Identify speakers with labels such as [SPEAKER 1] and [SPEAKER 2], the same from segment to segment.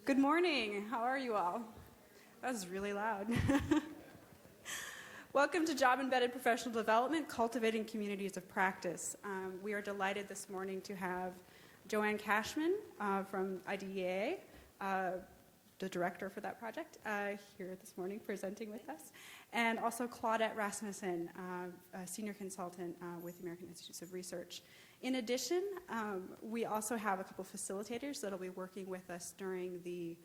[SPEAKER 1] Good morning. How are you all? That was really loud. Welcome to Job Embedded Professional Development, Cultivating Communities of Practice. We are delighted this morning to have Joanne Cashman from IDEA, the director for that project, here this morning presenting with us, and also Claudette Rasmussen, a senior consultant with the American Institutes of Research. In addition, we also have a couple facilitators that will be working with us during the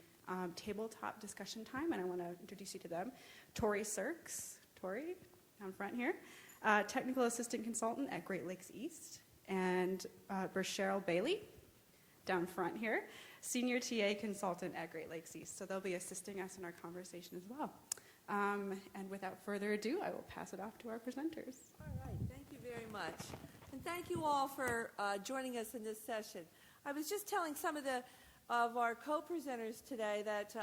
[SPEAKER 1] tabletop discussion time, and I want to introduce you to them. Tori Sirks, Tori, down front here, technical assistant consultant at Great Lakes East, and Cheryl Bailey, down front here, senior TA consultant at Great Lakes East. So they'll be assisting us in our conversation as well. And without further ado, I will pass it off to our presenters.
[SPEAKER 2] All right, thank you very much. And thank you all for joining us in this session. I was just telling some of our co-presenters today that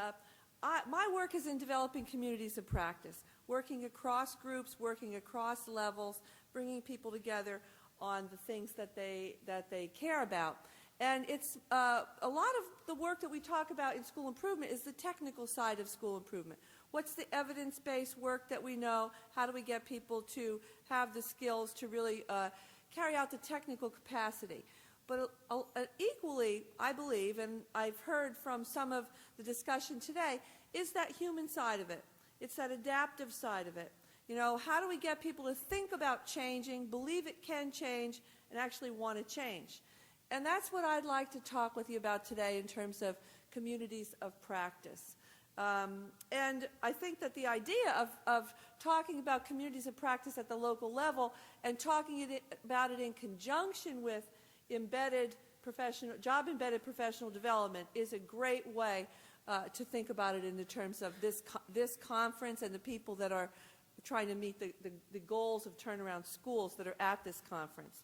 [SPEAKER 2] my work is in developing communities of practice, working across groups, working across levels, bringing people together on the things that they care about. And it's a lot of the work that we talk about in school improvement is the technical side of school improvement. What's the evidence-based work that we know? How do we get people to have the skills to really carry out the technical capacity? But equally, I believe, and I've heard from some of the discussion today, is that human side of it. It's that adaptive side of it. You know, how do we get people to think about changing, believe it can change, and actually want to change? And that's what I'd like to talk with you about today in terms of communities of practice. And I think that the idea of talking about communities of practice at the local level and talking about it in conjunction with job-embedded professional development is a great way to think about it in the terms of this conference and the people that are trying to meet the goals of turnaround schools that are at this conference.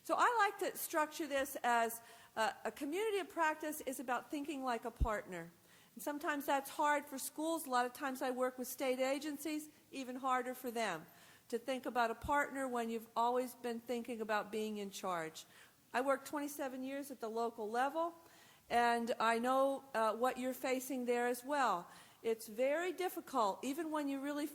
[SPEAKER 2] So I like to structure this as a community of practice is about thinking like a partner. And sometimes that's hard for schools. A lot of times I work with state agencies, even harder for them to think about a partner when you've always been thinking about being in charge. I worked 27 years at the local level, and I know what you're facing there as well. It's very difficult, even when you really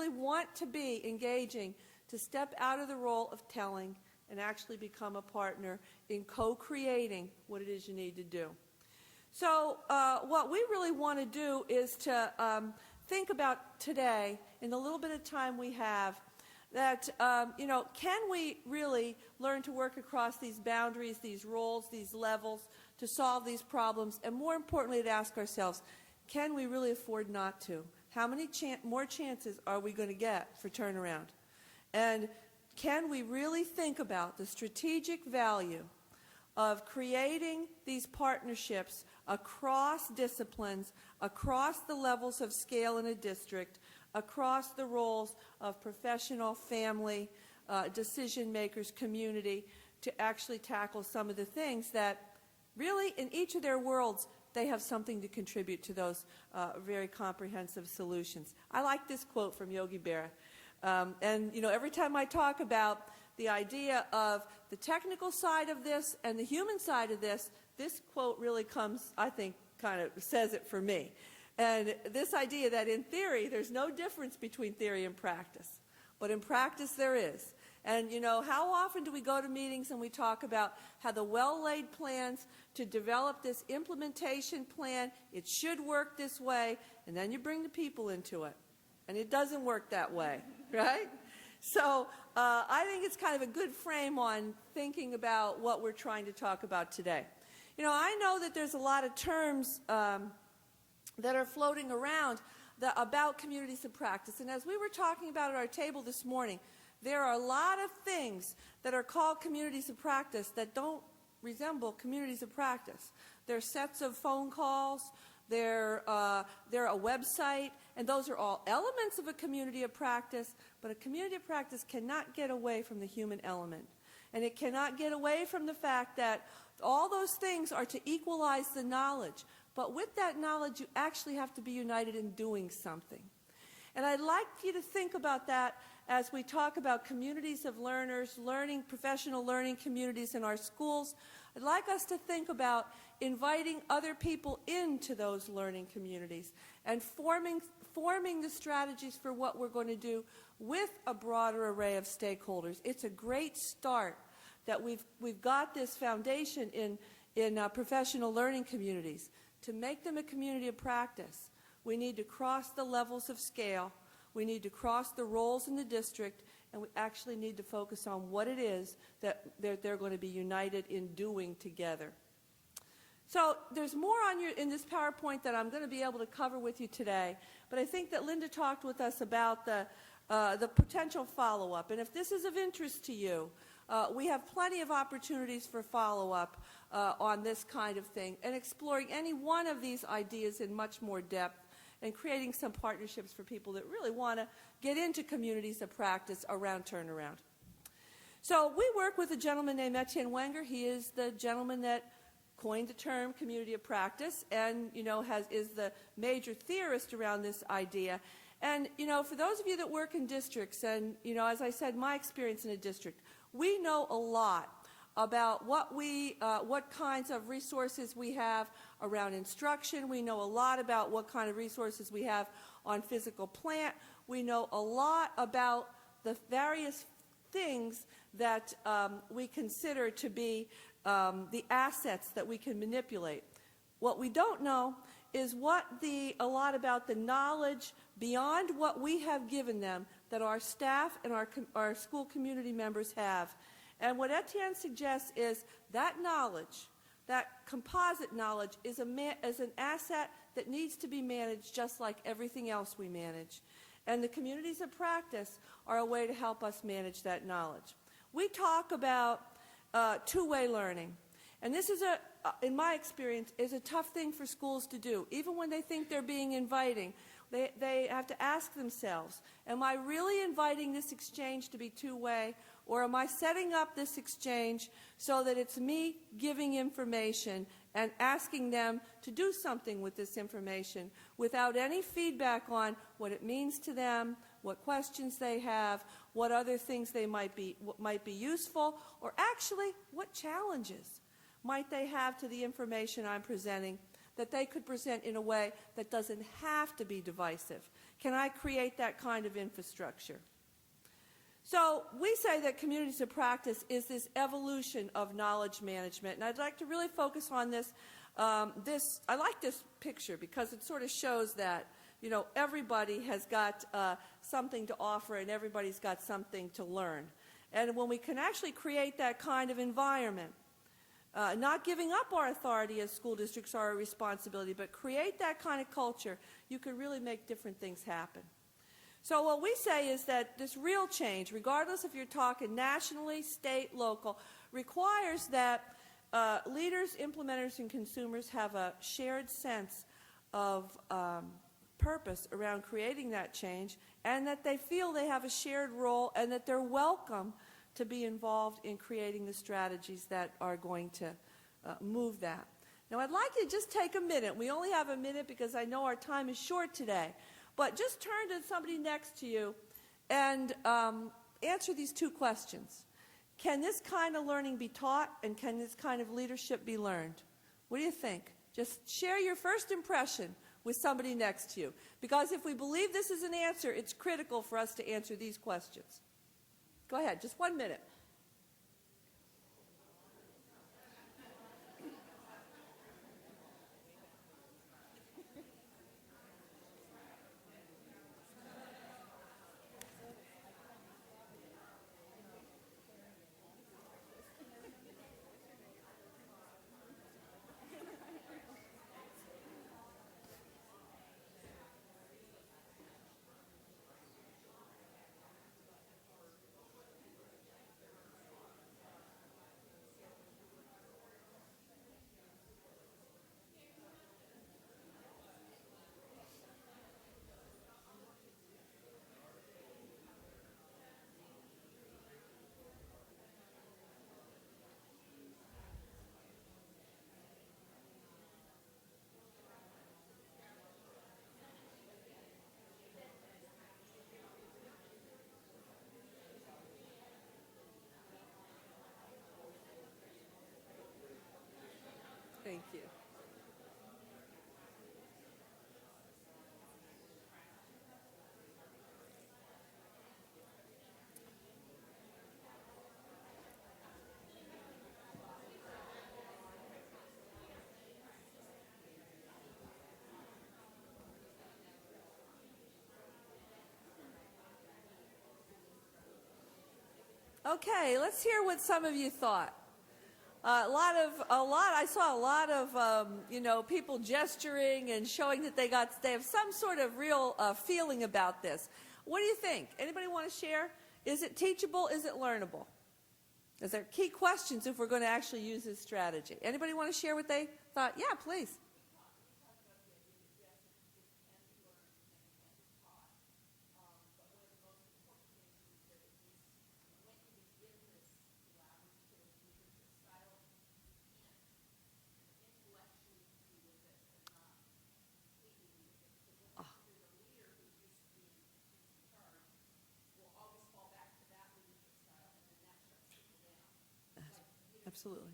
[SPEAKER 2] want to be engaging, to step out of the role of telling and actually become a partner in co-creating what it is you need to do. So what we really want to do is to think about today, in the little bit of time we have, that, can we really learn to work across these boundaries, these roles, these levels, to solve these problems, and more importantly, to ask ourselves, can we really afford not to? How many more chances are we going to get for turnaround? And can we really think about the strategic value of creating these partnerships across disciplines, across the levels of scale in a district, across the roles of professional, family, decision makers, community, to actually tackle some of the things that really in each of their worlds they have something to contribute to those very comprehensive solutions. I like this quote from Yogi Berra. And, every time I talk about the idea of the technical side of this and the human side of this quote really comes, I think, kind of says it for me. And this idea that in theory, there's no difference between theory and practice. But in practice, there is. And, how often do we go to meetings and we talk about how the well-laid plans to develop this implementation plan, it should work this way, and then you bring the people into it. And it doesn't work that way, right? So I think it's kind of a good frame on thinking about what we're trying to talk about today. I know that there's a lot of terms that are floating around about communities of practice. And as we were talking about at our table this morning, there are a lot of things that are called communities of practice that don't resemble communities of practice. They're sets of phone calls, they're a website, and those are all elements of a community of practice, but a community of practice cannot get away from the human element. And it cannot get away from the fact that all those things are to equalize the knowledge. But with that knowledge, you actually have to be united in doing something. And I'd like you to think about that as we talk about communities of learners, professional learning communities in our schools. I'd like us to think about, inviting other people into those learning communities and forming the strategies for what we're going to do with a broader array of stakeholders. It's a great start that we've got this foundation in professional learning communities. To make them a community of practice, we need to cross the levels of scale, we need to cross the roles in the district, and we actually need to focus on what it is that they're going to be united in doing together. So there's more in this PowerPoint that I'm going to be able to cover with you today, but I think that Linda talked with us about the potential follow-up. And if this is of interest to you, we have plenty of opportunities for follow-up on this kind of thing and exploring any one of these ideas in much more depth and creating some partnerships for people that really want to get into communities of practice around turnaround. So we work with a gentleman named Etienne Wenger. He is the gentleman that coined the term community of practice and, is the major theorist around this idea. And, for those of you that work in districts, and, as I said, my experience in a district, we know a lot about what kinds of resources we have around instruction. We know a lot about what kind of resources we have on physical plant. We know a lot about the various things that we consider to be the assets that we can manipulate. What we don't know is a lot about the knowledge beyond what we have given them that our staff and our school community members have. And what Etienne suggests is that knowledge, that composite knowledge, is an asset that needs to be managed just like everything else we manage. And the communities of practice are a way to help us manage that knowledge. We talk about two-way learning. And this is, in my experience, is a tough thing for schools to do. Even when they think they're being inviting, they have to ask themselves, am I really inviting this exchange to be two-way, or am I setting up this exchange so that it's me giving information and asking them to do something with this information without any feedback on what it means to them, what questions they have, what other things they might be useful, or actually what challenges might they have to the information I'm presenting that they could present in a way that doesn't have to be divisive? Can I create that kind of infrastructure? So we say that communities of practice is this evolution of knowledge management, and I'd like to really focus on this. I like this picture because it sort of shows that, everybody has got something to offer and everybody's got something to learn. And when we can actually create that kind of environment, not giving up our authority as school districts are a responsibility, but create that kind of culture, you can really make different things happen. So what we say is that this real change, regardless if you're talking nationally, state, local, requires that leaders, implementers, and consumers have a shared sense of purpose around creating that change, and that they feel they have a shared role and that they're welcome to be involved in creating the strategies that are going to move that. Now, I'd like you to just take a minute. We only have a minute because I know our time is short today. But just turn to somebody next to you and answer these two questions. Can this kind of learning be taught, and can this kind of leadership be learned? What do you think? Just share your first impression with somebody next to you. Because if we believe this is an answer, it's critical for us to answer these questions. Go ahead, just 1 minute. Okay, let's hear what some of you thought. I saw a lot of, people gesturing and showing that they have some sort of real feeling about this. What do you think? Anybody want to share? Is it teachable? Is it learnable? Is there key questions if we're going to actually use this strategy? Anybody want to share what they thought? Yeah, please. Absolutely.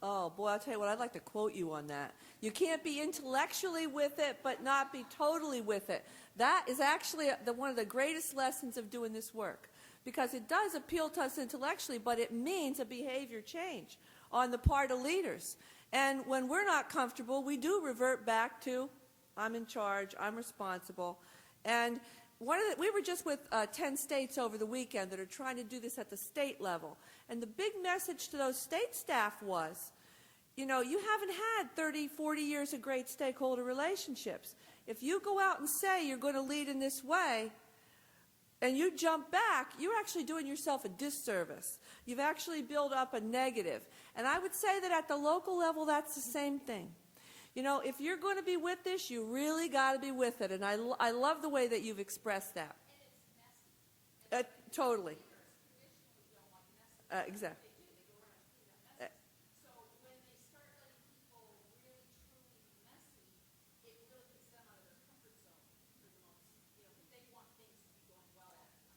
[SPEAKER 2] Oh, boy, I'll tell you what, I'd like to quote you on that. You can't be intellectually with it, but not be totally with it. That is actually one of the greatest lessons of doing this work, because it does appeal to us intellectually, but it means a behavior change on the part of leaders. And when we're not comfortable, we do revert back to, I'm in charge, I'm responsible. And we were just with 10 states over the weekend that are trying to do this at the state level. And the big message to those state staff was, you haven't had 30, 40 years of great stakeholder relationships. If you go out and say you're going to lead in this way, and you jump back, you're actually doing yourself a disservice. You've actually built up a negative. And I would say that at the local level, that's the same thing. If you're going to be with this, you really got to be with it. And I love the way that you've expressed that. And it's messy. Totally. Exactly.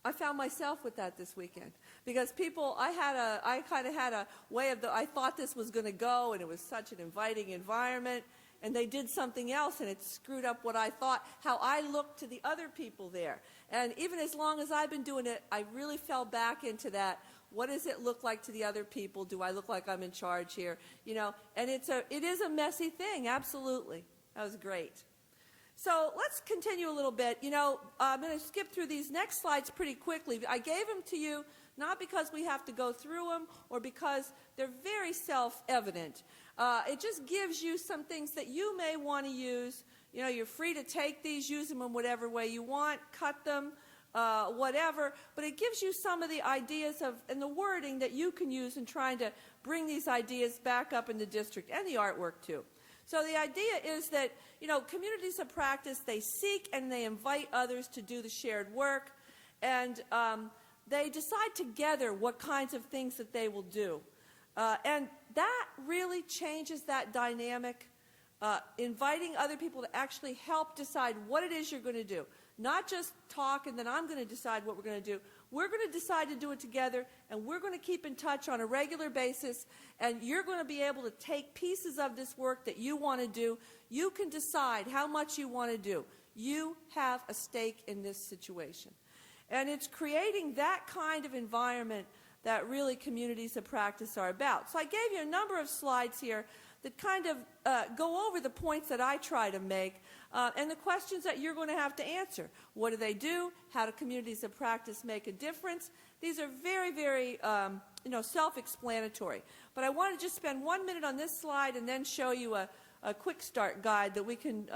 [SPEAKER 2] I found myself with that this weekend, because I kind of had a way I thought this was going to go, and it was such an inviting environment, and they did something else, and it screwed up what I thought, how I looked to the other people there. And even as long as I've been doing it, I really fell back into that. What does it look like to the other people? Do I look like I'm in charge here? And it is a messy thing, absolutely. That was great. So let's continue a little bit. I'm going to skip through these next slides pretty quickly. I gave them to you not because we have to go through them or because they're very self-evident. It just gives you some things that you may want to use. You're free to take these, use them in whatever way you want, cut them, whatever. But it gives you some of the ideas and the wording that you can use in trying to bring these ideas back up in the district, and the artwork too. So the idea is that, communities of practice, they seek and they invite others to do the shared work, and they decide together what kinds of things that they will do. And that really changes that dynamic, inviting other people to actually help decide what it is you're going to do. Not just talk and then I'm going to decide what we're going to do. We're going to decide to do it together, and we're going to keep in touch on a regular basis, and you're going to be able to take pieces of this work that you want to do. You can decide how much you want to do. You have a stake in this situation. And it's creating that kind of environment that really communities of practice are about. So I gave you a number of slides here that kind of go over the points that I try to make and the questions that you're going to have to answer. What do they do? How do communities of practice make a difference? These are very, very self-explanatory. But I want to just spend 1 minute on this slide and then show you a quick start guide that we can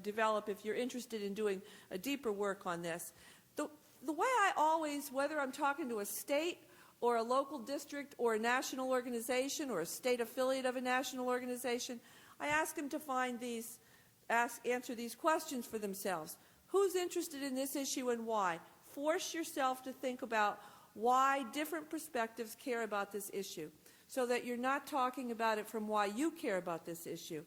[SPEAKER 2] develop if you're interested in doing a deeper work on this. The way I always, whether I'm talking to a state or a local district or a national organization or a state affiliate of a national organization, I ask them to answer these questions for themselves. Who's interested in this issue and why? Force yourself to think about why different perspectives care about this issue, so that you're not talking about it from why you care about this issue.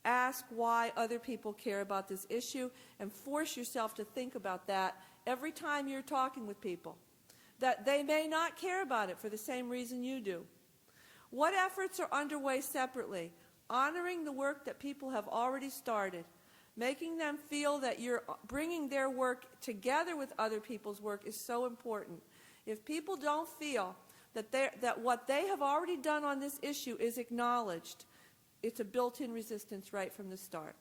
[SPEAKER 2] Ask why other people care about this issue, and force yourself to think about that every time you're talking with people, that they may not care about it for the same reason you do. What efforts are underway separately? Honoring the work that people have already started, making them feel that you're bringing their work together with other people's work is so important. If people don't feel that what they have already done on this issue is acknowledged. It's a built-in resistance right from the start.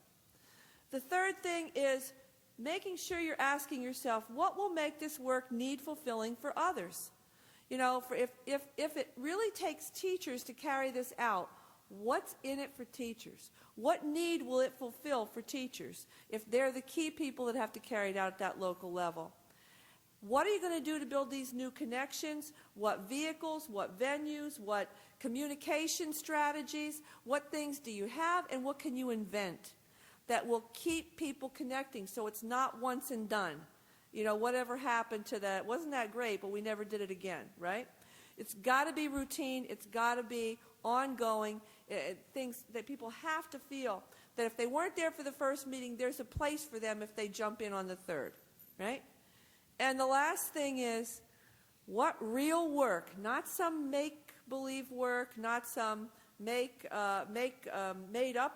[SPEAKER 2] The third thing is making sure you're asking yourself, what will make this work need fulfilling for others? You know, if it really takes teachers to carry this out, what's in it for teachers? What need will it fulfill for teachers if they're the key people that have to carry it out at that local level? What are you going to do to build these new connections? What vehicles, what venues, what communication strategies, what things do you have, and what can you invent that will keep people connecting so it's not once and done? You know, whatever happened to that, wasn't that great, but we never did it again, right? It's got to be routine. It's got to be ongoing, things that people have to feel that if they weren't there for the first meeting, there's a place for them if they jump in on the third, right? And the last thing is, what real work, not some make-believe work, not some made-up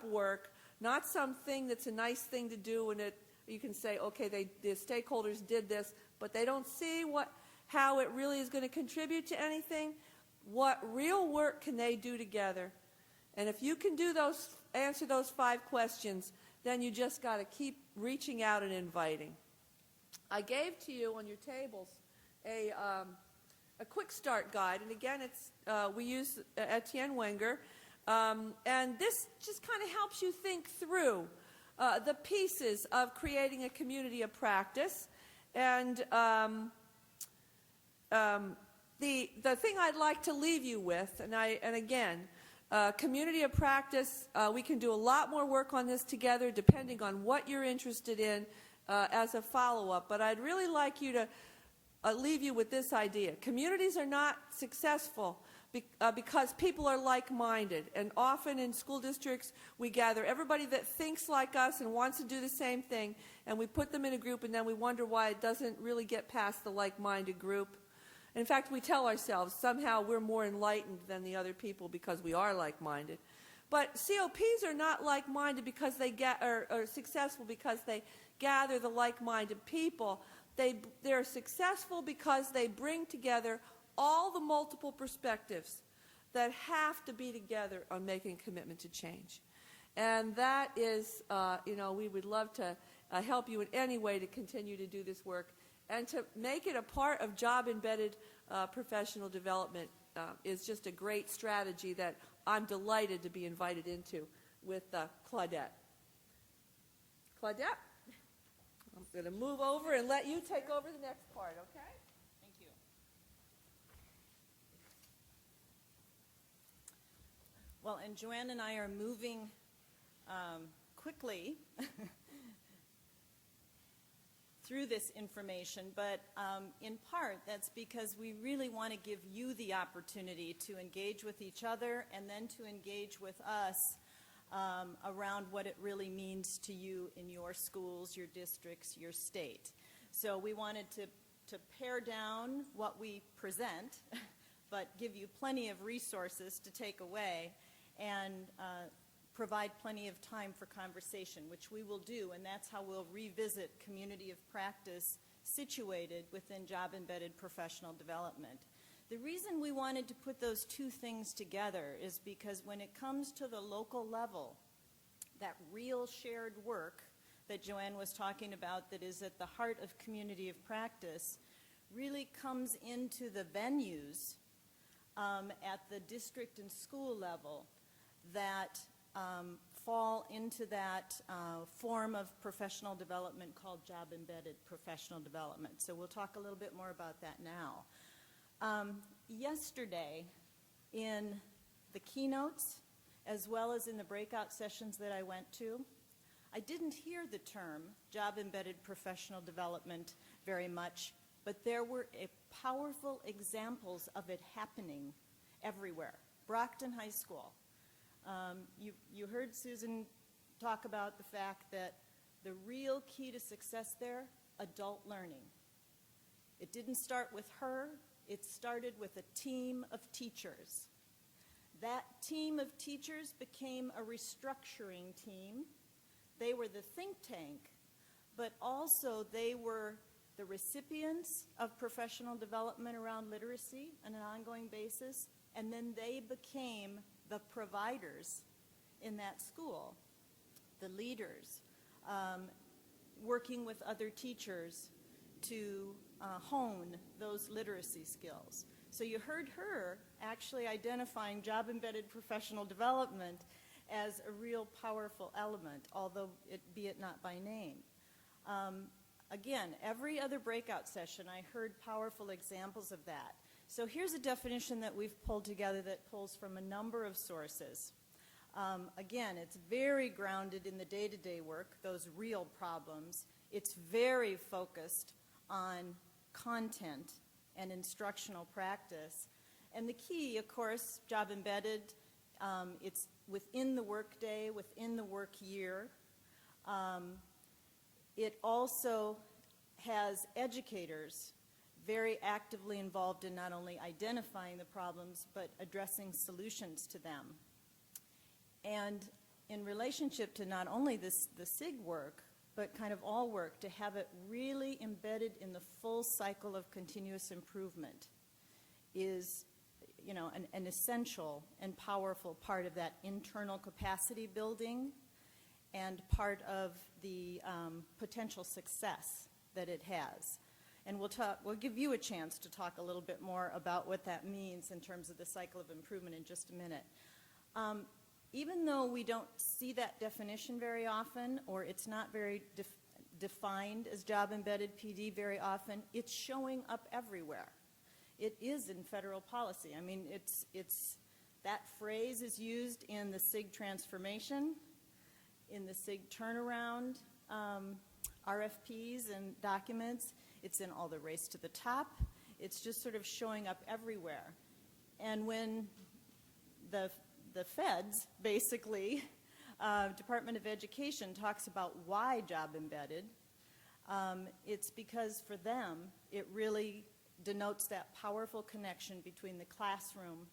[SPEAKER 2] work, not something that's a nice thing to do and you can say, okay, the stakeholders did this, but they don't see how it really is going to contribute to anything. What real work can they do together? And if you can answer those 5 questions, then you just got to keep reaching out and inviting. I gave to you on your tables a quick start guide, and again, we use Etienne Wenger, and this just kind of helps you think through the pieces of creating a community of practice. And the thing I'd like to leave you with, and again, community of practice, we can do a lot more work on this together depending on what you're interested in as a follow-up. But I'd really like you to leave you with this idea. Communities are not successful because people are like-minded. And often in school districts, we gather everybody that thinks like us and wants to do the same thing, and we put them in a group, and then we wonder why it doesn't really get past the like-minded group. In fact, we tell ourselves somehow we're more enlightened than the other people because we are like-minded. But COPs are not like-minded because they are successful because they gather the like-minded people. They're successful because they bring together all the multiple perspectives that have to be together on making a commitment to change. And that is, we would love to help you in any way to continue to do this work. And to make it a part of job-embedded professional development is just a great strategy that I'm delighted to be invited into with Claudette. Claudette, I'm going to move over and let you take over the next part, okay?
[SPEAKER 3] Thank you. Well, and Joanne and I are moving quickly through this information, but in part that's because we really want to give you the opportunity to engage with each other and then to engage with us around what it really means to you in your schools, your districts, your state. So we wanted to pare down what we present, but give you plenty of resources to take away and provide plenty of time for conversation, which we will do, and that's how we'll revisit community of practice situated within job-embedded professional development. The reason we wanted to put those two things together is because when it comes to the local level, that real shared work that Joanne was talking about that is at the heart of community of practice really comes into the venues at the district and school level that fall into that form of professional development called job-embedded professional development. So we'll talk a little bit more about that now. Yesterday, in the keynotes, as well as in the breakout sessions that I went to, I didn't hear the term job-embedded professional development very much, but there were powerful examples of it happening everywhere. Brockton High School. You heard Susan talk about the fact that the real key to success there, adult learning. It didn't start with her. It started with a team of teachers. That team of teachers became a restructuring team. They were the think tank, but also they were the recipients of professional development around literacy on an ongoing basis, and then they became the providers in that school, the leaders, working with other teachers to hone those literacy skills. So you heard her actually identifying job-embedded professional development as a real powerful element, although be it not by name. Again, every other breakout session, I heard powerful examples of that. So here's a definition that we've pulled together that pulls from a number of sources. Again, it's very grounded in the day-to-day work, those real problems. It's very focused on content and instructional practice. And the key, of course, job embedded, it's within the workday, within the work year. It also has educators very actively involved in not only identifying the problems, but addressing solutions to them. And in relationship to not only the SIG work, but kind of all work, to have it really embedded in the full cycle of continuous improvement is, you know, an essential and powerful part of that internal capacity building and part of the potential success that it has. And we'll give you a chance to talk a little bit more about what that means in terms of the cycle of improvement in just a minute. Even though we don't see that definition very often, or it's not very defined as job-embedded PD very often, it's showing up everywhere. It is in federal policy. I mean, that phrase is used in the SIG transformation, in the SIG turnaround RFPs and documents. It's in all the race to the top. It's just sort of showing up everywhere. And when the feds, basically, Department of Education talks about why job embedded, it's because for them it really denotes that powerful connection between the classroom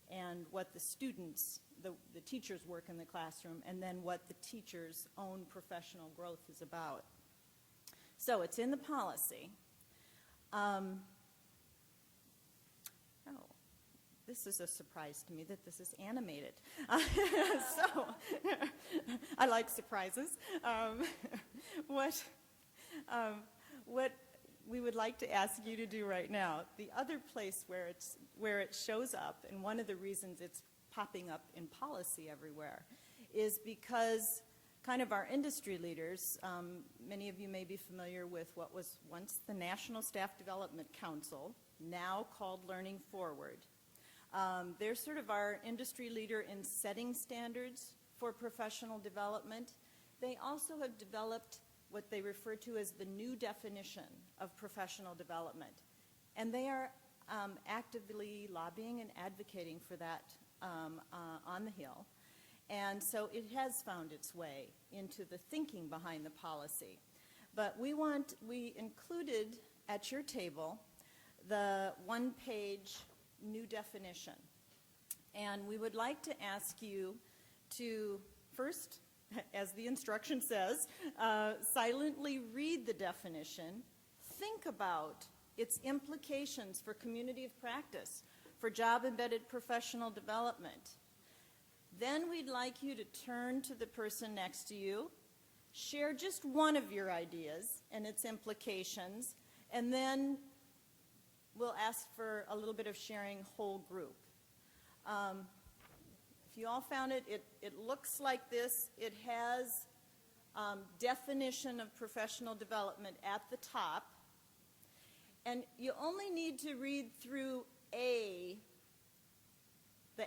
[SPEAKER 3] and what the students, the teachers' work in the classroom, and then what the teacher's own professional growth is about. So it's in the policy. This is a surprise to me that this is animated. So I like surprises. What we would like to ask you to do right now, the other place where it shows up, and one of the reasons it's popping up in policy everywhere, is because kind of our industry leaders, many of you may be familiar with what was once the National Staff Development Council, now called Learning Forward. They're sort of our industry leader in setting standards for professional development. They also have developed what they refer to as the new definition of professional development. And they are actively lobbying and advocating for that on the Hill. And so it has found its way into the thinking behind the policy. But we included at your table the one-page new definition. And we would like to ask you to first, as the instruction says, silently read the definition, think about its implications for community of practice, for job-embedded professional development. Then we'd like you to turn to the person next to you, share just one of your ideas and its implications, and then we'll ask for a little bit of sharing whole group. If you all found it, it looks like this. It has definition of professional development at the top. And you only need to read through the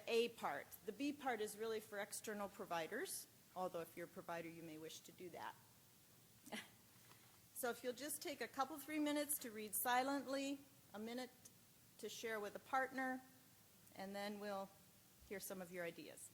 [SPEAKER 3] A part. The B part is really for external providers, although if you're a provider, you may wish to do that. So if you'll just take a couple, 3 minutes to read silently, a minute to share with a partner, and then we'll hear some of your ideas.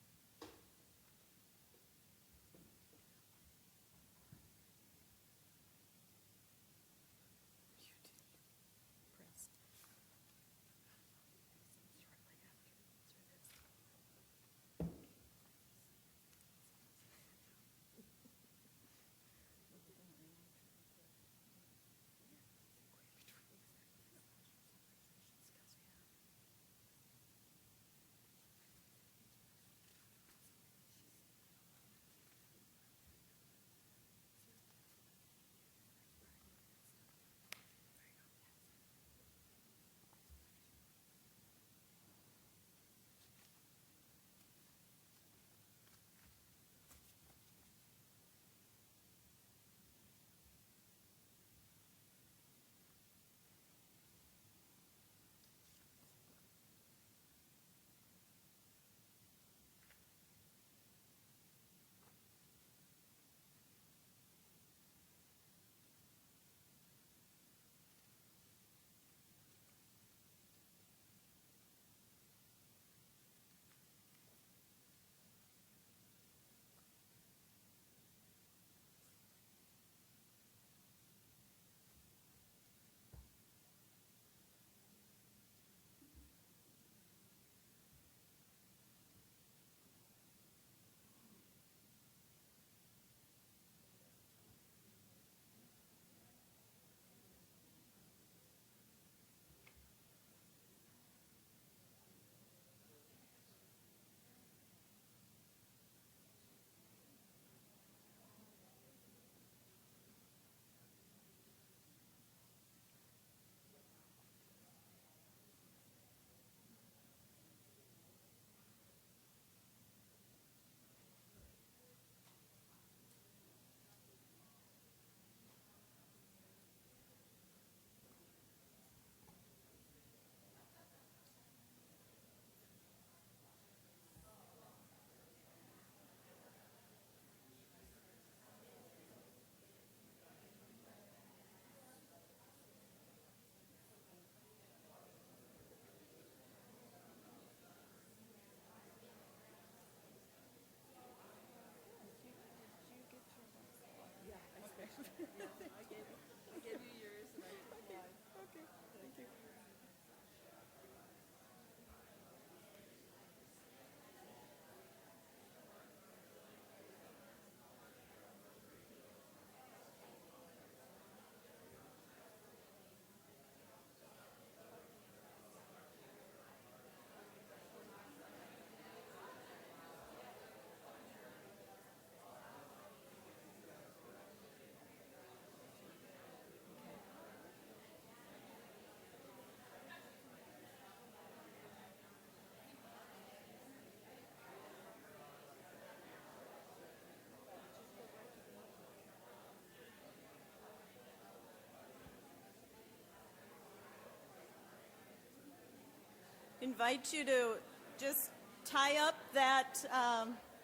[SPEAKER 3] invite you to just tie up that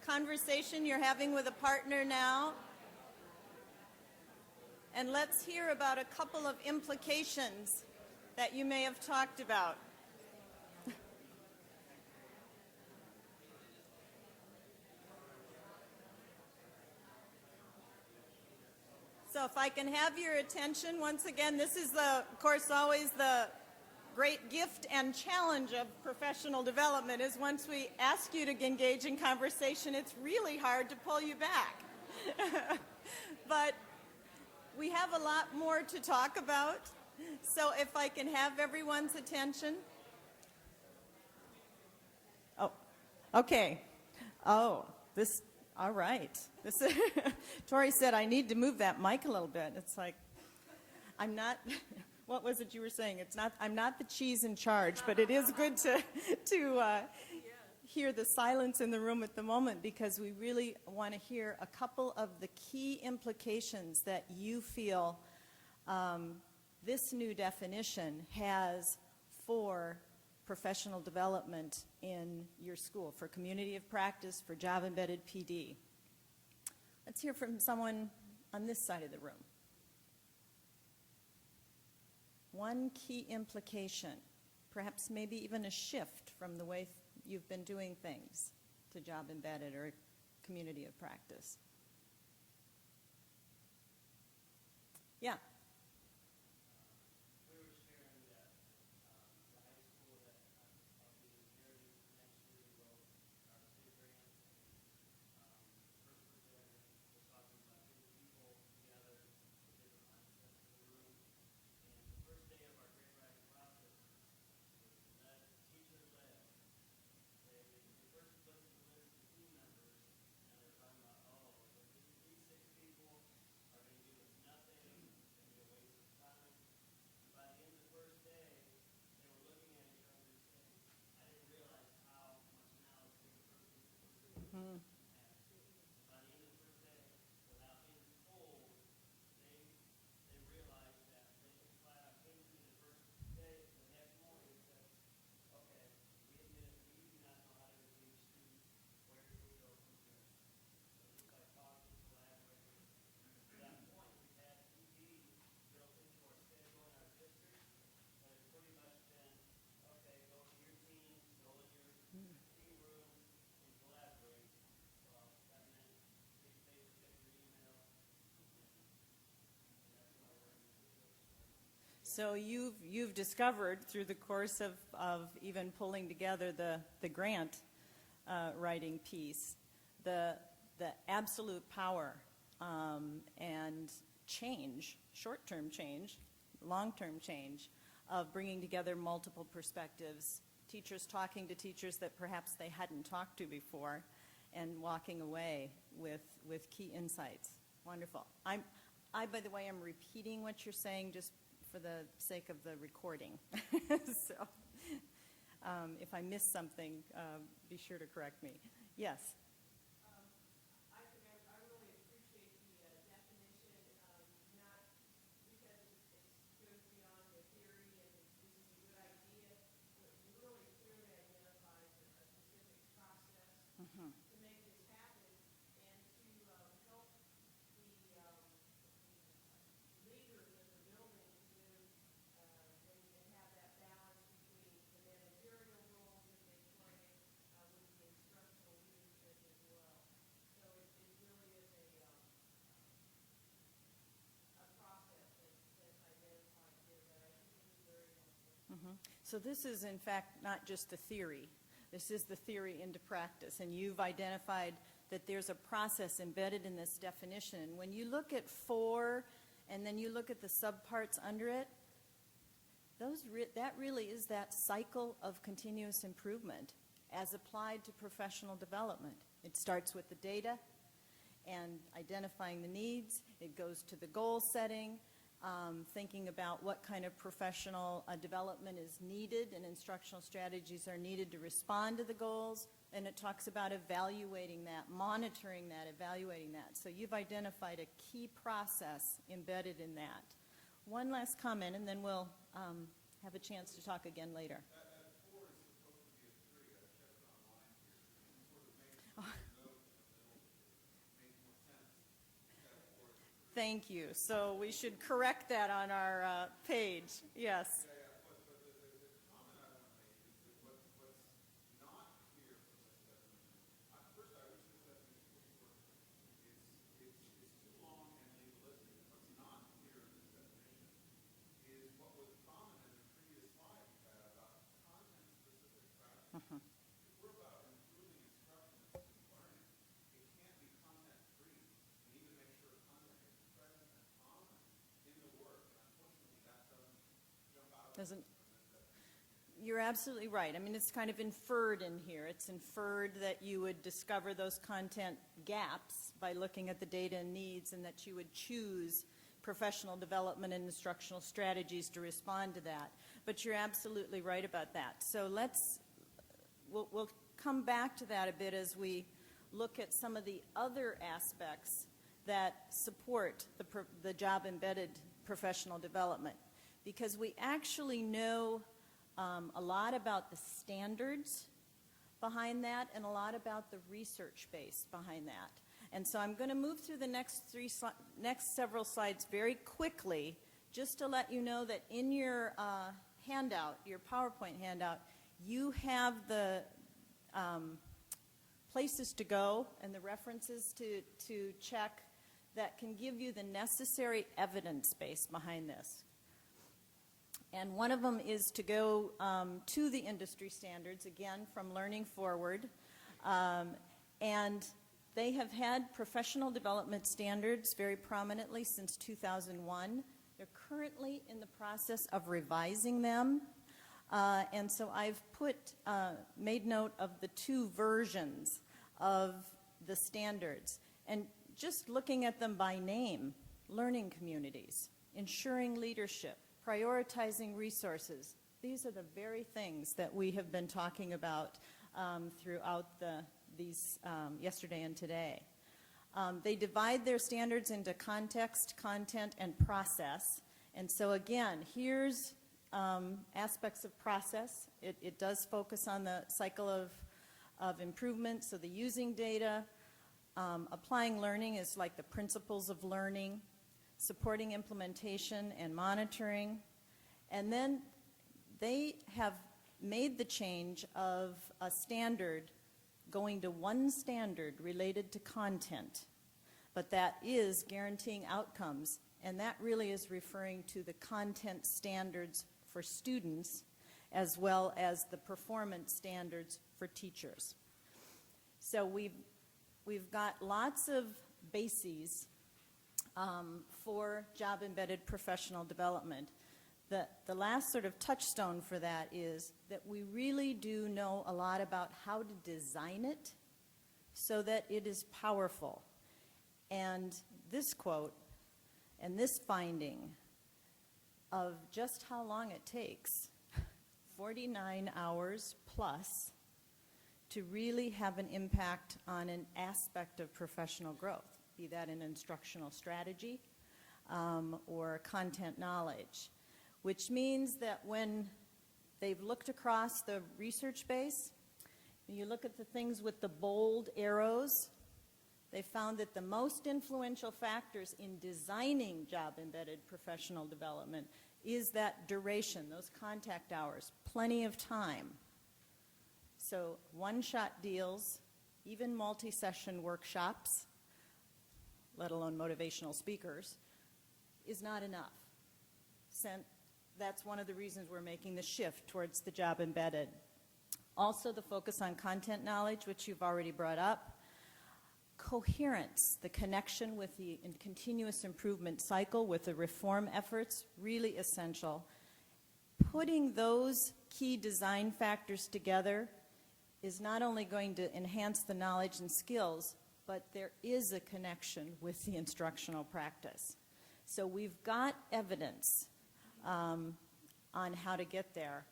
[SPEAKER 3] conversation you're having with a partner now. And let's hear about a couple of implications that you may have talked about. So if I can have your attention once again, this is, of course, always the great gift and challenge of professional development is once we ask you to engage in conversation, it's really hard to pull you back. But we have a lot more to talk about. So if I can have everyone's attention. Oh, okay. Oh, this, all right. This, Tori said I need to move that mic a little bit. It's like, I'm not, what was it you were saying? It's not, I'm not the cheese in charge, but it is good to hear the silence in the room at the moment, because we really want to hear a couple of the key implications that you feel this new definition has for professional development in your school, for community of practice, for job-embedded PD. Let's hear from someone on this side of the room. One key implication, perhaps maybe even a shift from the way you've been doing things to job-embedded or community of practice. Yeah. So you've discovered through the course of even pulling together the grant writing piece, the absolute power and change, short-term change, long-term change, of bringing together multiple perspectives, teachers talking to teachers that perhaps they hadn't talked to before, and walking away with key insights. Wonderful. I, by the way, am repeating what you're saying just for the sake of the recording. So if I miss something, be sure to correct me. Yes?
[SPEAKER 4] I really appreciate the definition, not because it goes beyond the theory and this is a good idea, but it really clearly identifies a specific process to make this happen and to help the leaders of the building and have that balance between the managerial roles that they play with the instructional leadership as well. So it really is a process that's identified here that I think is very helpful.
[SPEAKER 3] So this is, in fact, not just the theory. This is the theory into practice, and you've identified that there's a process embedded in this definition. And when you look at 4 and then you look at the subparts under it, that really is that cycle of continuous improvement as applied to professional development. It starts with the data and identifying the needs. It goes to the goal setting, thinking about what kind of professional development is needed and instructional strategies are needed to respond to the goals. And it talks about evaluating that, monitoring that, evaluating that. So you've identified a key process embedded in that. One last comment, and then we'll have a chance to talk again later. Thank you. So we should correct that on our page. Yes. Doesn't. You're absolutely right. I mean, it's kind of inferred in here. It's inferred that you would discover those content gaps by looking at the data and needs, and that you would choose professional development and instructional strategies to respond to that. But you're absolutely right about that. So we'll come back to that a bit as we look at some of the other aspects that support the job-embedded professional development. Because we actually know a lot about the standards behind that and a lot about the research base behind that. And so I'm going to move through the next several slides very quickly, just to let you know that in your handout, your PowerPoint handout, you have the places to go and the references to check that can give you the necessary evidence base behind this. And one of them is to go to the industry standards, again, from Learning Forward. And they have had professional development standards very prominently since 2001. They're currently in the process of revising them. And so I've made note of the two versions of the standards. And just looking at them by name, learning communities, ensuring leadership, prioritizing resources. These are the very things that we have been talking about throughout these yesterday and today. They divide their standards into context, content, and process. And so again, here's aspects of process. It does focus on the cycle of improvement, so the using data. Applying learning is like the principles of learning. Supporting implementation and monitoring. And then they have made the change of a standard going to one standard related to content, but that is guaranteeing outcomes, and that really is referring to the content standards for students as well as the performance standards for teachers. So we've got lots of bases for job-embedded professional development. The last sort of touchstone for that is that we really do know a lot about how to design it so that it is powerful. And this quote and this finding of just how long it takes, 49 hours plus, to really have an impact on an aspect of professional growth, be that an instructional strategy or content knowledge, which means that when they've looked across the research base, and you look at the things with the bold arrows, they found that the most influential factors in designing job-embedded professional development is that duration, those contact hours, plenty of time. So one-shot deals, even multi-session workshops, let alone motivational speakers, is not enough. That's one of the reasons we're making the shift towards the job embedded. Also, the focus on content knowledge, which you've already brought up. Coherence, the connection with the continuous improvement cycle with the reform efforts, really essential. Putting those key design factors together is not only going to enhance the knowledge and skills, but there is a connection with the instructional practice. So we've got evidence on how to get there.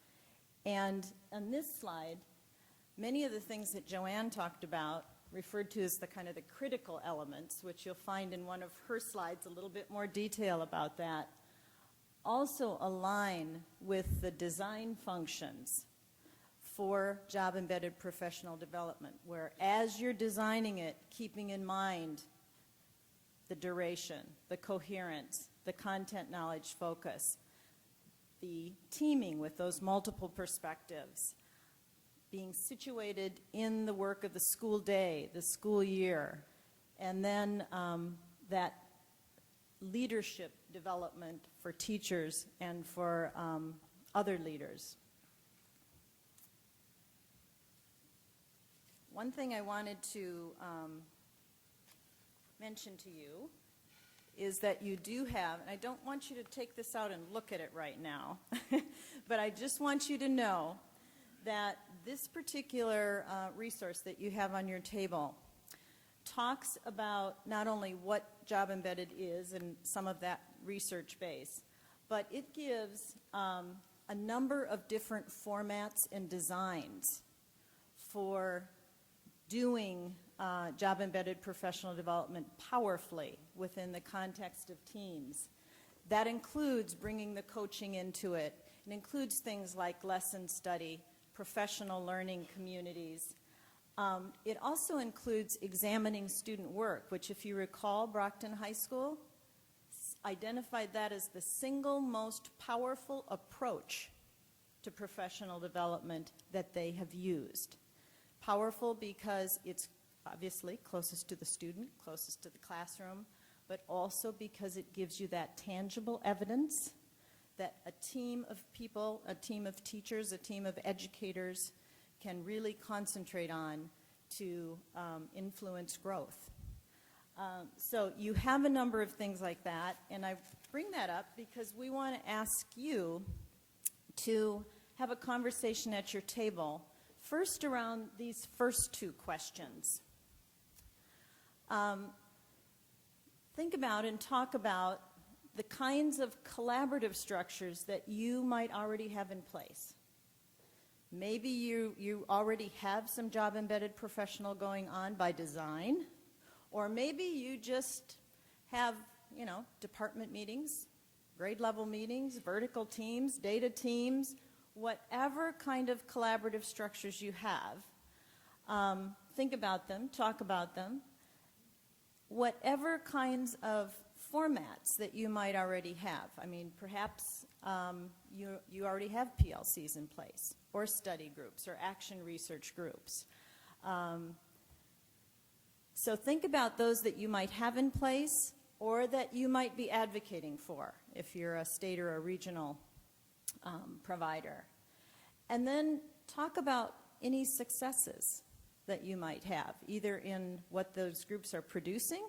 [SPEAKER 3] And on this slide, many of the things that Joanne talked about, referred to as the kind of the critical elements, which you'll find in one of her slides, a little bit more detail about that, also align with the design functions for job-embedded professional development, where as you're designing it, keeping in mind the duration, the coherence, the content knowledge focus, the teaming with those multiple perspectives, being situated in the work of the school day, the school year, and then that leadership development for teachers and for other leaders. One thing I wanted to mention to you is that you do have, and I don't want you to take this out and look at it right now, but I just want you to know that this particular resource that you have on your table talks about not only what job embedded is and some of that research base, but it gives a number of different formats and designs for doing job embedded professional development powerfully within the context of teams. That includes bringing the coaching into it. It includes things like lesson study, professional learning communities. It also includes examining student work, which, if you recall, Brockton High School identified that as the single most powerful approach to professional development that they have used. Powerful because it's obviously closest to the student, closest to the classroom, but also because it gives you that tangible evidence that a team of people, a team of teachers, a team of educators can really concentrate on to influence growth. So you have a number of things like that, and I bring that up because we want to ask you to have a conversation at your table, first around these first two questions. Think about and talk about the kinds of collaborative structures that you might already have in place. Maybe you already have some job-embedded professional going on by design, or maybe you just have, department meetings, grade-level meetings, vertical teams, data teams, whatever kind of collaborative structures you have. Think about them, talk about them. Whatever kinds of formats that you might already have. I mean, perhaps you already have PLCs in place, or study groups, or action research groups. So think about those that you might have in place, or that you might be advocating for if you're a state or a regional provider. And then talk about any successes that you might have, either in what those groups are producing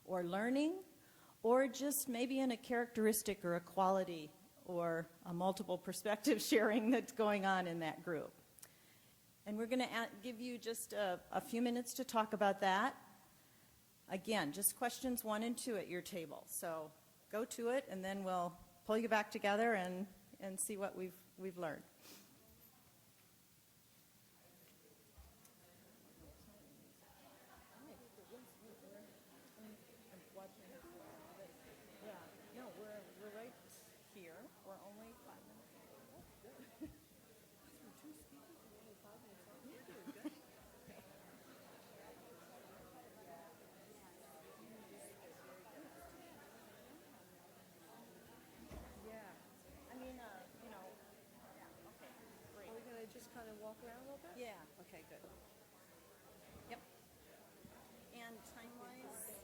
[SPEAKER 3] or learning, or just maybe in a characteristic or a quality or a multiple perspective sharing that's going on in that group. And we're going to give you just a few minutes to talk about that. Again, just questions 1 and 2 at your table. So go to it, and then we'll pull you back together and see what we've learned.
[SPEAKER 2] Walk around a little bit?
[SPEAKER 3] Yeah.
[SPEAKER 2] Okay, good.
[SPEAKER 3] Yep. And time-wise?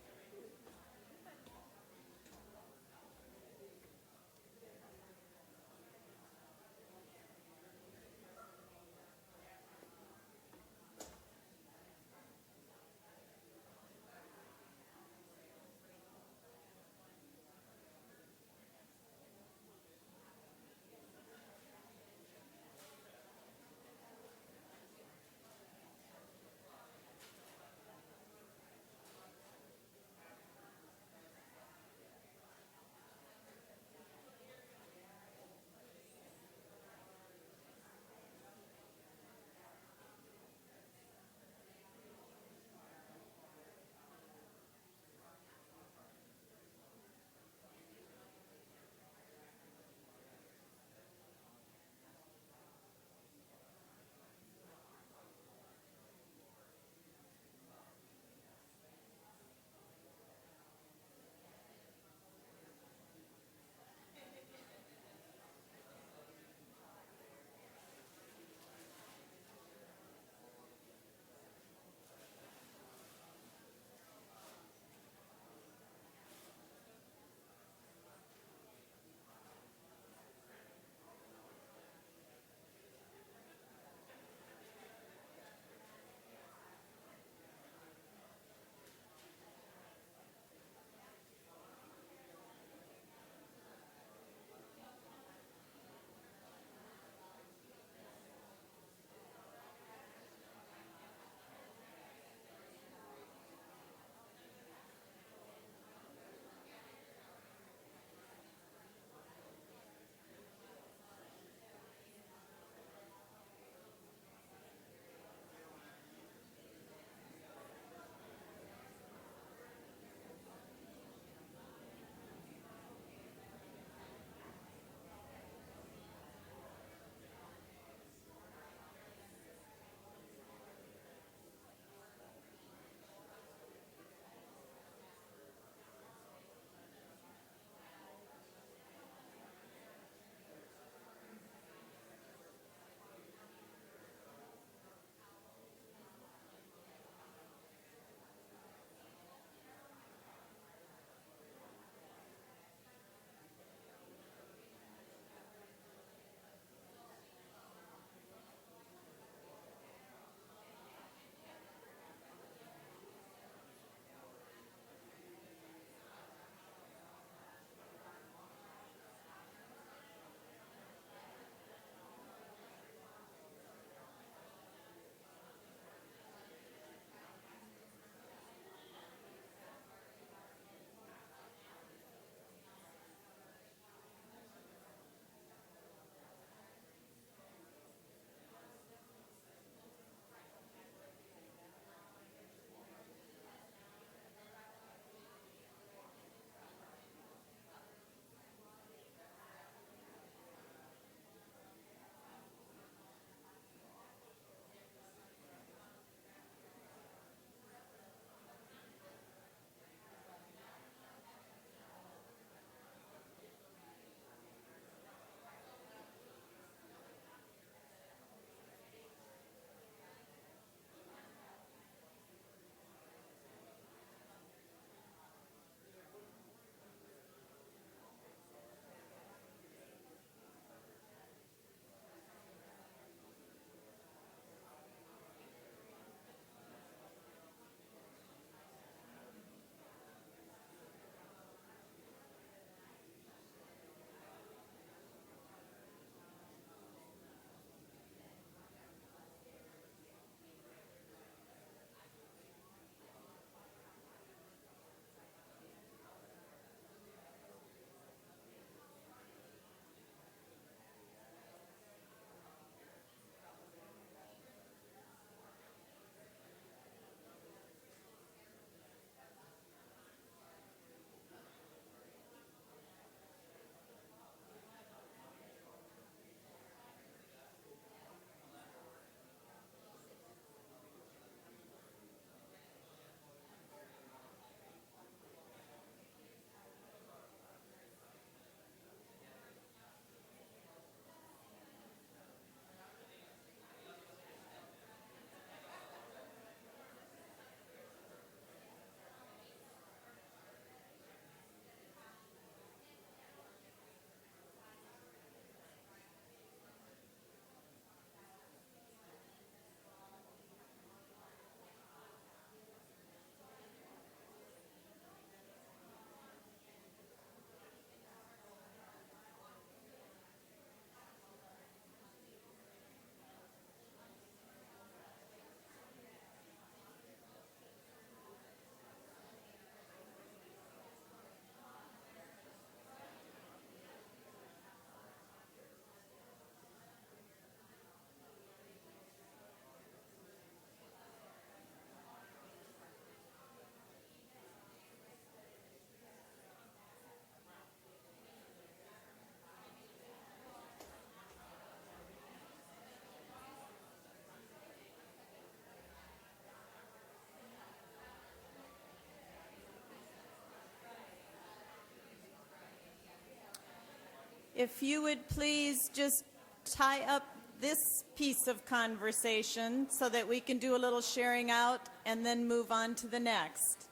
[SPEAKER 3] If you would please just tie up this piece of conversation so that we can do a little sharing out and then move on to the next.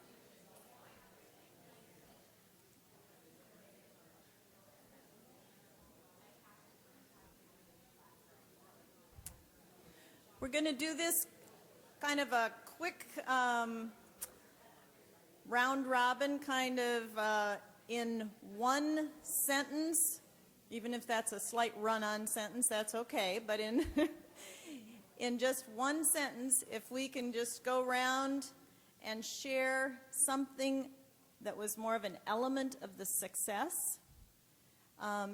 [SPEAKER 3] We're going to do this kind of a quick round robin, kind of in one sentence. Even if that's a slight run-on sentence, that's okay. But in in just one sentence, if we can just go around and share something that was more of an element of the success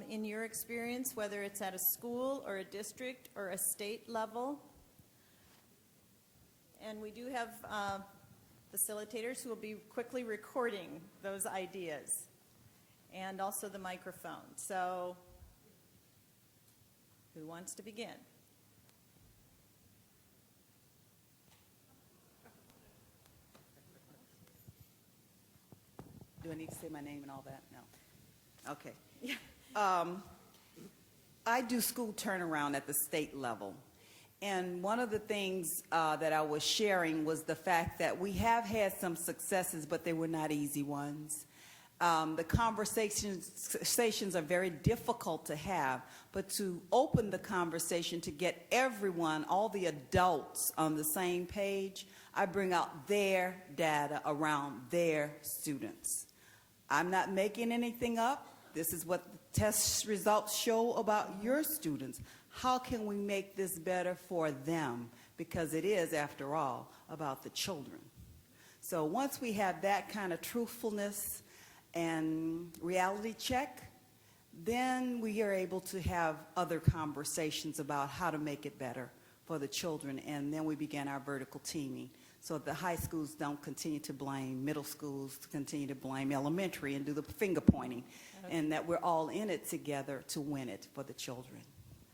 [SPEAKER 3] in your experience, whether it's at a school or a district or a state level. And we do have facilitators who will be quickly recording those ideas, and also the microphone. So, who wants to begin?
[SPEAKER 5] Do I need to say my name and all that? No. Okay. I do school turnaround at the state level. And one of the things that I was sharing was the fact that we have had some successes, but they were not easy ones. The conversations are very difficult to have, but to open the conversation to get everyone, all the adults on the same page, I bring out their data around their students. I'm not making anything up. This is what the test results show about your students. How can we make this better for them? Because it is, after all, about the children. So once we have that kind of truthfulness and reality check, then we are able to have other conversations about how to make it better for the children, and then we begin our vertical teaming. So the high schools don't continue to blame, middle schools continue to blame elementary and do the finger pointing, and that we're all in it together to win it for the children.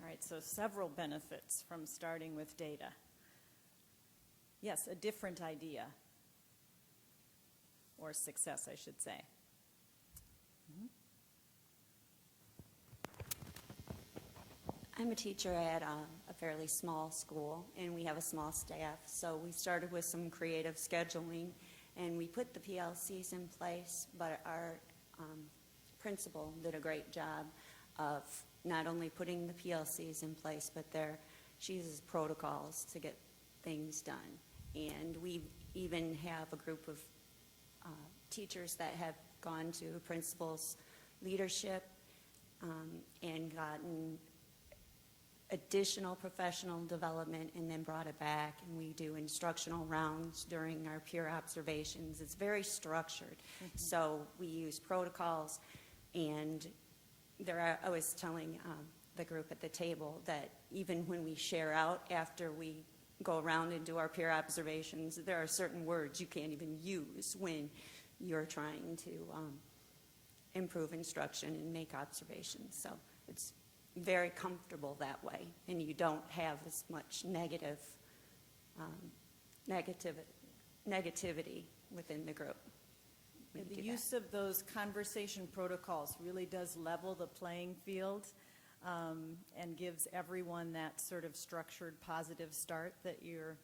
[SPEAKER 3] All right, so several benefits from starting with data. Yes, a different idea, or success, I should say.
[SPEAKER 6] I'm a teacher at a fairly small school, and we have a small staff. So we started with some creative scheduling, and we put the PLCs in place, but our principal did a great job of not only putting the PLCs in place, but she uses protocols to get things done. And we even have a group of teachers that have gone to principal's leadership and gotten additional professional development and then brought it back, and we do instructional rounds during our peer observations. It's very structured. So we use protocols, and I was telling the group at the table that even when we share out after we go around and do our peer observations, there are certain words you can't even use when you're trying to improve instruction and make observations. So it's very comfortable that way, and you don't have as much negativity within the group.
[SPEAKER 3] The use of those conversation protocols really does level the playing field and gives everyone that sort of structured, positive start that you're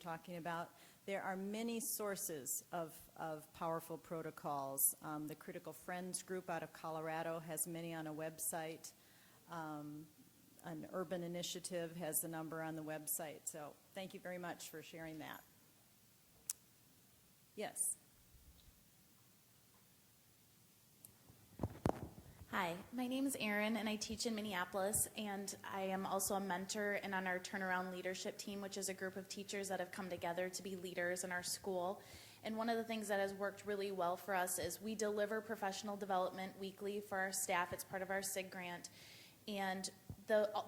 [SPEAKER 3] talking about. There are many sources of powerful protocols. The Critical Friends group out of Colorado has many on a website. An urban initiative has the number on the website. So thank you very much for sharing that. Yes.
[SPEAKER 7] Hi, my name is Erin, and I teach in Minneapolis, and I am also a mentor and on our Turnaround Leadership Team, which is a group of teachers that have come together to be leaders in our school. And one of the things that has worked really well for us is we deliver professional development weekly for our staff. It's part of our SIG grant. And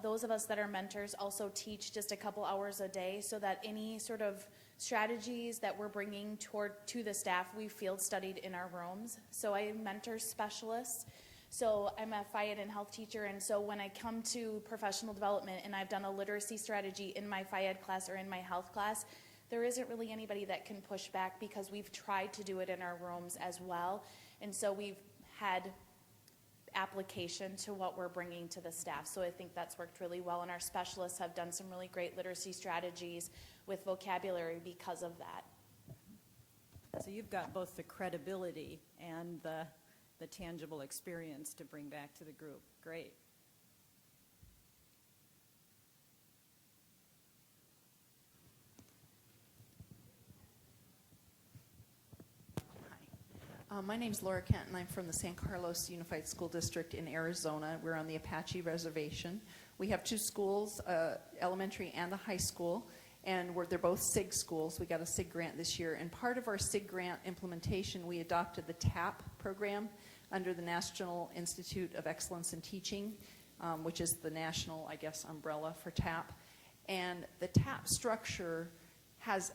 [SPEAKER 7] those of us that are mentors also teach just a couple hours a day, so that any sort of strategies that we're bringing to the staff, we field studied in our rooms. So I mentor specialists. So I'm a Phy Ed and health teacher, and so when I come to professional development and I've done a literacy strategy in my Phy Ed class or in my health class, there isn't really anybody that can push back because we've tried to do it in our rooms as well. And so we've had application to what we're bringing to the staff. So I think that's worked really well, and our specialists have done some really great literacy strategies with vocabulary because of that.
[SPEAKER 3] So you've got both the credibility and the tangible experience to bring back to the group. Great.
[SPEAKER 8] My name's Laura Kent, and I'm from the San Carlos Unified School District in Arizona. We're on the Apache Reservation. We have two schools, elementary and a high school, and they're both SIG schools. We got a SIG grant this year, and part of our SIG grant implementation, we adopted the TAP program under the National Institute of Excellence in Teaching, which is the national, I guess, umbrella for TAP. And the TAP structure has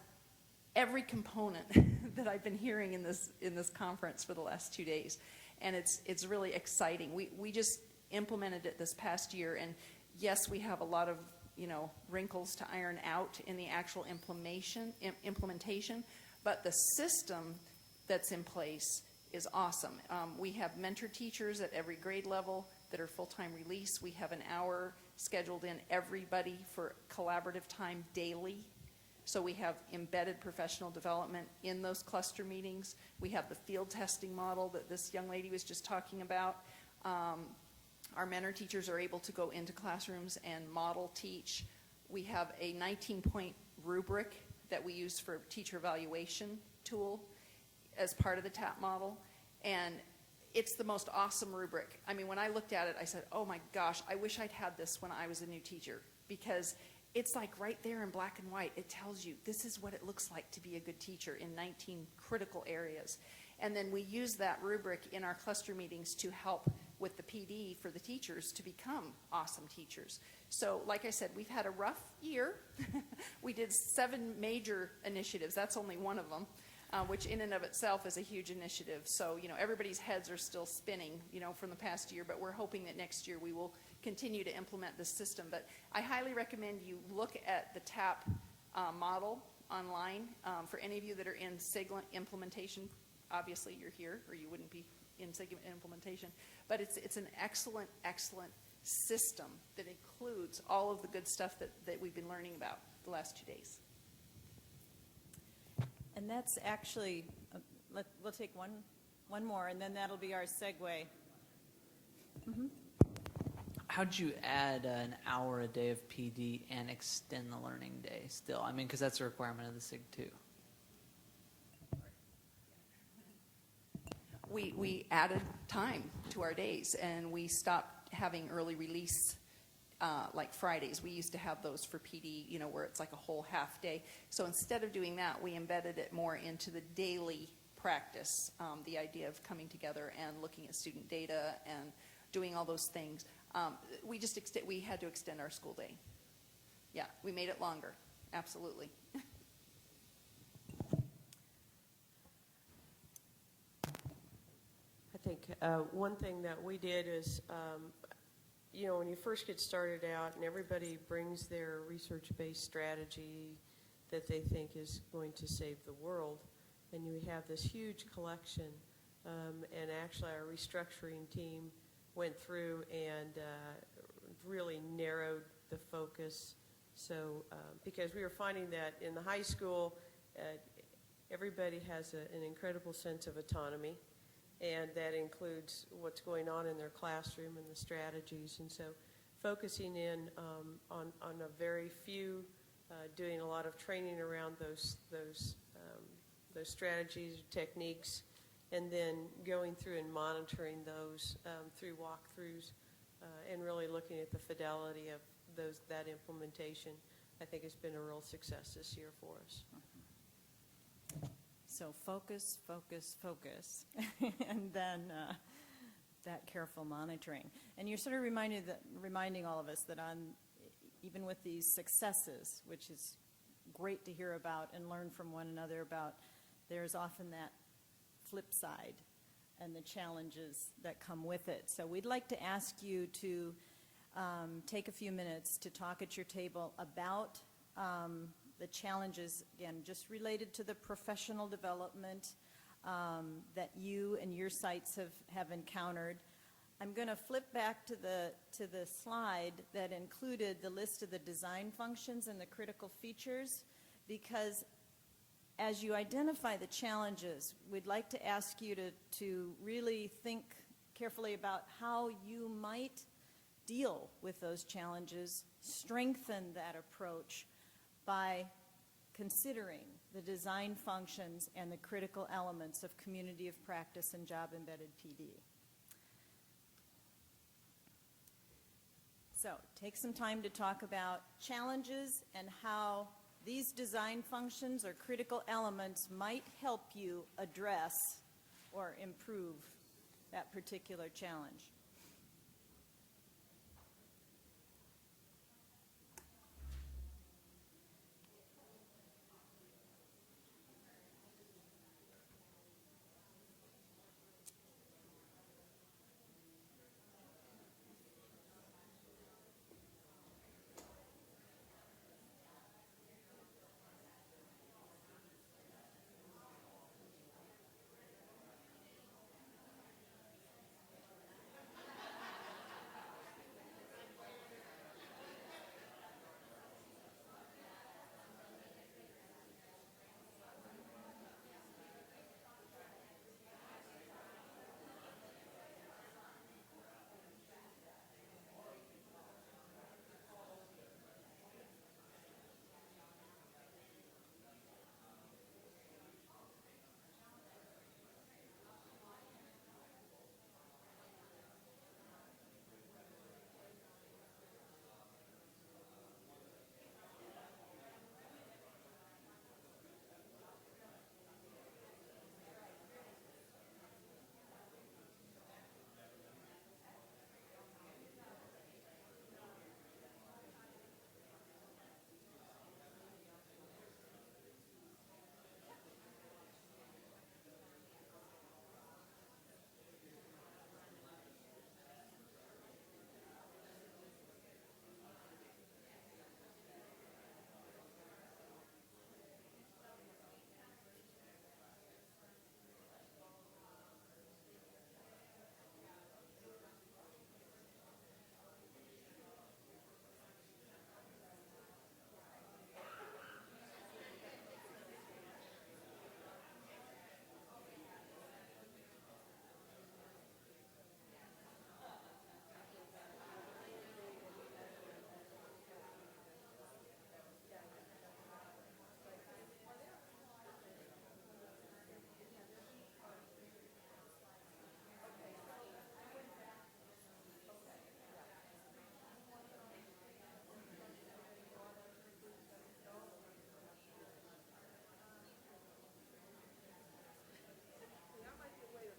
[SPEAKER 8] every component that I've been hearing in this conference for the last 2 days, and it's really exciting. We just implemented it this past year, and yes, we have a lot of wrinkles to iron out in the actual implementation, but the system that's in place is awesome. We have mentor teachers at every grade level that are full-time release. We have an hour scheduled in everybody for collaborative time daily. So we have embedded professional development in those cluster meetings. We have the field testing model that this young lady was just talking about. Our mentor teachers are able to go into classrooms and model teach. We have a 19-point rubric that we use for teacher evaluation tool as part of the TAP model. And it's the most awesome rubric. I mean, when I looked at it, I said, oh my gosh, I wish I'd had this when I was a new teacher, because it's like right there in black and white. It tells you this is what it looks like to be a good teacher in 19 critical areas. And then we use that rubric in our cluster meetings to help with the PD for the teachers to become awesome teachers. So like I said, we've had a rough year. We did 7 major initiatives. That's only one of them, which in and of itself is a huge initiative. So, everybody's heads are still spinning, from the past year, but we're hoping that next year we will continue to implement this system. But I highly recommend you look at the TAP model online. For any of you that are in SIG implementation, obviously you're here, or you wouldn't be in SIG implementation. But it's an excellent, excellent system that includes all of the good stuff that we've been learning about the last 2 days.
[SPEAKER 3] And that's actually, we'll take one more, and then that'll be our segue. Mm-hmm.
[SPEAKER 9] How'd you add an hour a day of PD and extend the learning day still? I mean, because that's a requirement of the SIG too.
[SPEAKER 8] We added time to our days, and we stopped having early release like Fridays. We used to have those for PD, where it's like a whole half day. So instead of doing that, we embedded it more into the daily practice, the idea of coming together and looking at student data and doing all those things. We had to extend our school day. Yeah, we made it longer. Absolutely.
[SPEAKER 4] I think one thing that we did is, when you first get started out and everybody brings their research-based strategy that they think is going to save the world, and you have this huge collection, and actually our restructuring team went through and really narrowed the focus. So, because we were finding that in the high school, everybody has an incredible sense of autonomy, and that includes what's going on in their classroom and the strategies. And so focusing in on a very few, doing a lot of training around those strategies, techniques, and then going through and monitoring those through walkthroughs and really looking at the fidelity of that implementation, I think has been a real success this year for us.
[SPEAKER 3] So focus, focus, focus, and then that careful monitoring. And you're sort of reminding all of us that even with these successes, which is great to hear about and learn from one another about, there's often that flip side and the challenges that come with it. So we'd like to ask you to take a few minutes to talk at your table about the challenges, again, just related to the professional development that you and your sites have encountered. I'm going to flip back to the slide that included the list of the design functions and the critical features, because as you identify the challenges, we'd like to ask you to really think carefully about how you might deal with those challenges, strengthen that approach by considering the design functions and the critical elements of community of practice and job-embedded PD. So take some time to talk about challenges and how these design functions or critical elements might help you address or improve that particular challenge.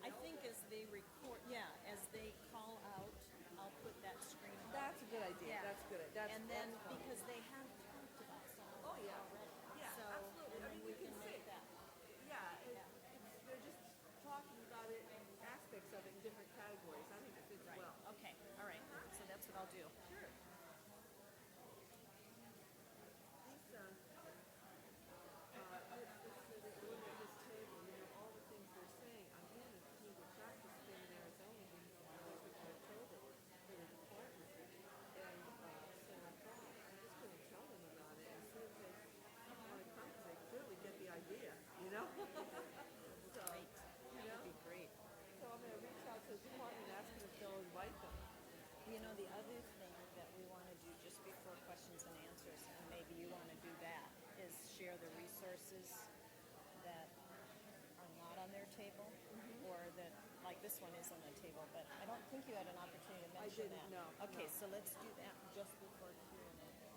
[SPEAKER 3] I think as they record, as they call out, I'll put that screen up.
[SPEAKER 2] That's a good idea.
[SPEAKER 3] Yeah.
[SPEAKER 2] That's good. That's,
[SPEAKER 3] And then,
[SPEAKER 2] that's fun.
[SPEAKER 3] because they have talked about some of
[SPEAKER 2] Oh,
[SPEAKER 3] them
[SPEAKER 2] yeah.
[SPEAKER 3] already.
[SPEAKER 2] Yeah,
[SPEAKER 3] So,
[SPEAKER 2] absolutely.
[SPEAKER 3] and
[SPEAKER 2] I
[SPEAKER 3] then
[SPEAKER 2] mean,
[SPEAKER 3] we
[SPEAKER 2] you can
[SPEAKER 3] can
[SPEAKER 2] see.
[SPEAKER 3] make that.
[SPEAKER 2] They're just talking about it and aspects of it in different categories. I think it fits
[SPEAKER 3] Right.
[SPEAKER 2] well.
[SPEAKER 3] Okay, all right. So that's what I'll do.
[SPEAKER 2] Sure. These, let's look at this table, all the things they're saying. I'm doing a community practice thing in Arizona in October for the department. And so I thought, I'm just going to tell them about it and see if they want to come, because they clearly get the idea, So,
[SPEAKER 3] Great. That'd be great.
[SPEAKER 2] So I'm going to reach out to the department and ask them if they'll invite them.
[SPEAKER 3] The other thing that we want to do just before questions and answers, and maybe you want to do that, is share the resources that are not on their table, or that, like this one is on the table, but I don't think you had an opportunity to mention
[SPEAKER 2] didn't,
[SPEAKER 3] that.
[SPEAKER 2] no,
[SPEAKER 3] Okay,
[SPEAKER 2] no.
[SPEAKER 3] so let's do that just before Q&A.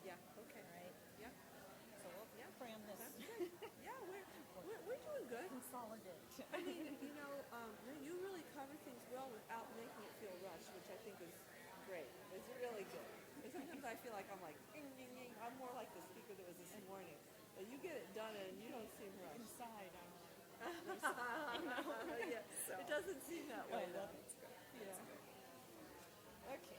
[SPEAKER 2] Yeah, okay.
[SPEAKER 3] All right?
[SPEAKER 2] Yeah,
[SPEAKER 3] So we'll cram this.
[SPEAKER 2] that's good. Yeah, we're doing good.
[SPEAKER 3] Consolidate.
[SPEAKER 2] I mean, you really cover things well without making it feel rushed, which I think is great. It's really good. And sometimes I feel like I'm like, ding, ding, ding. I'm more like the speaker that was this morning. That you get it done and you don't seem rushed.
[SPEAKER 3] Inside,
[SPEAKER 2] Yeah, it doesn't seem that way. though.
[SPEAKER 3] that's good.
[SPEAKER 2] Yeah.
[SPEAKER 3] Okay.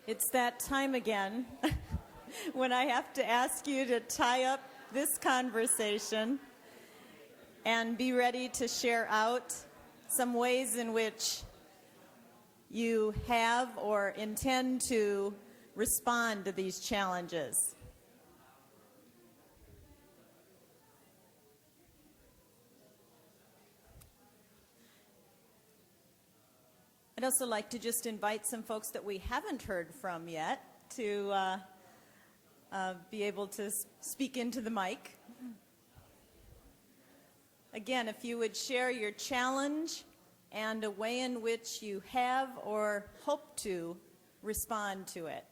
[SPEAKER 3] It's that time again when I have to ask you to tie up this conversation and be ready to share out some ways in which you have or intend to respond to these challenges. I'd also like to just invite some folks that we haven't heard from yet to be able to speak into the mic. Again, if you would share your challenge and a way in which you have or hope to respond to it.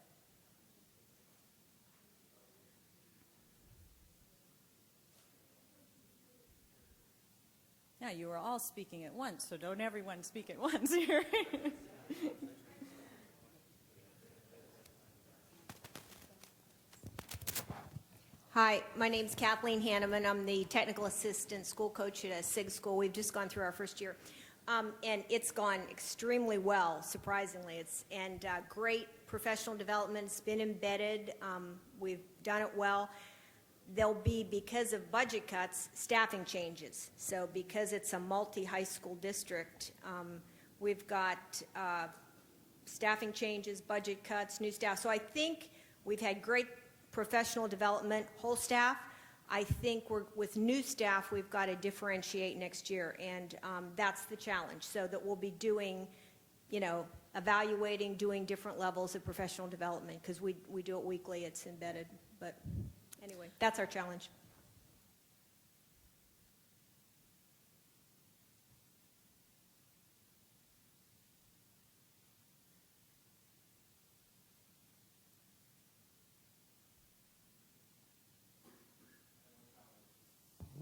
[SPEAKER 3] Yeah, you were all speaking at once, so don't everyone speak at once here.
[SPEAKER 10] Hi, my name's Kathleen Hanuman. I'm the technical assistant school coach at a SIG school. We've just gone through our first year. And it's gone extremely well, surprisingly. And great professional development. It's been embedded. We've done it well. There'll be, because of budget cuts, staffing changes. So because it's a multi-high school district, we've got staffing changes, budget cuts, new staff. So I think we've had great professional development, whole staff. I think with new staff, we've got to differentiate next year, and that's the challenge. So that we'll be doing, evaluating, doing different levels of professional development, because we do it weekly. It's embedded. But anyway, that's our challenge.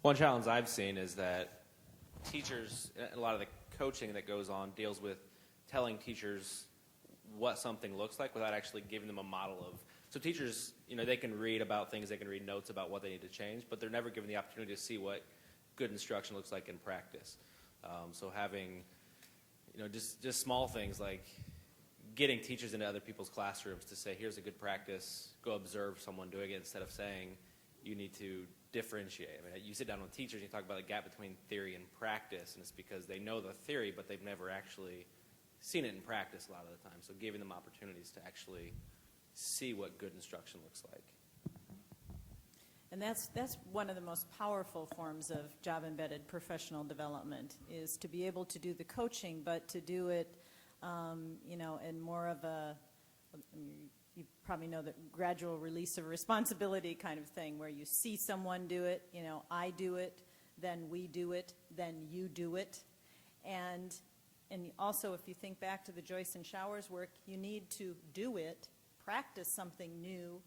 [SPEAKER 11] One challenge I've seen is that teachers, a lot of the coaching that goes on deals with telling teachers what something looks like without actually giving them a model of. So teachers, they can read about things, they can read notes about what they need to change, but they're never given the opportunity to see what good instruction looks like in practice. So having, just small things like getting teachers into other people's classrooms to say, here's a good practice, go observe someone doing it, instead of saying you need to differentiate. I mean, you sit down with teachers and you talk about the gap between theory and practice, and it's because they know the theory, but they've never actually seen it in practice a lot of the time. So giving them opportunities to actually see what good instruction looks like.
[SPEAKER 3] And that's one of the most powerful forms of job-embedded professional development, is to be able to do the coaching, but to do it, in more of a, you probably know the gradual release of responsibility kind of thing, where you see someone do it, I do it, then we do it, then you do it. And also, if you think back to the Joyce and Showers work, you need to do it, practice something new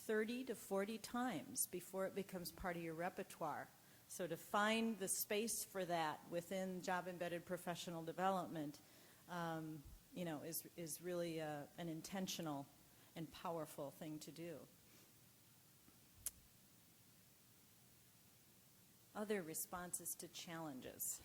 [SPEAKER 3] 30 to 40 times before it becomes part of your repertoire. So to find the space for that within job-embedded professional development, is really an intentional and powerful thing to do. Other responses to challenges.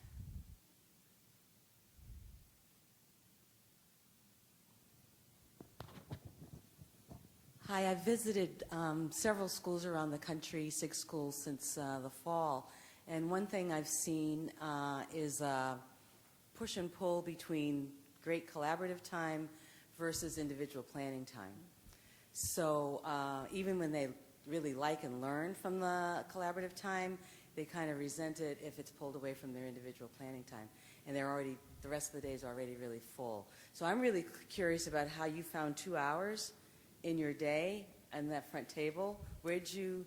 [SPEAKER 12] Hi, I've visited several schools around the country, 6 schools since the fall, and one thing I've seen is push and pull between great collaborative time versus individual planning time. So even when they really like and learn from the collaborative time, they kind of resent it if it's pulled away from their individual planning time. And the rest of the day is already really full. So I'm really curious about how you found 2 hours in your day on that front table. Where'd you,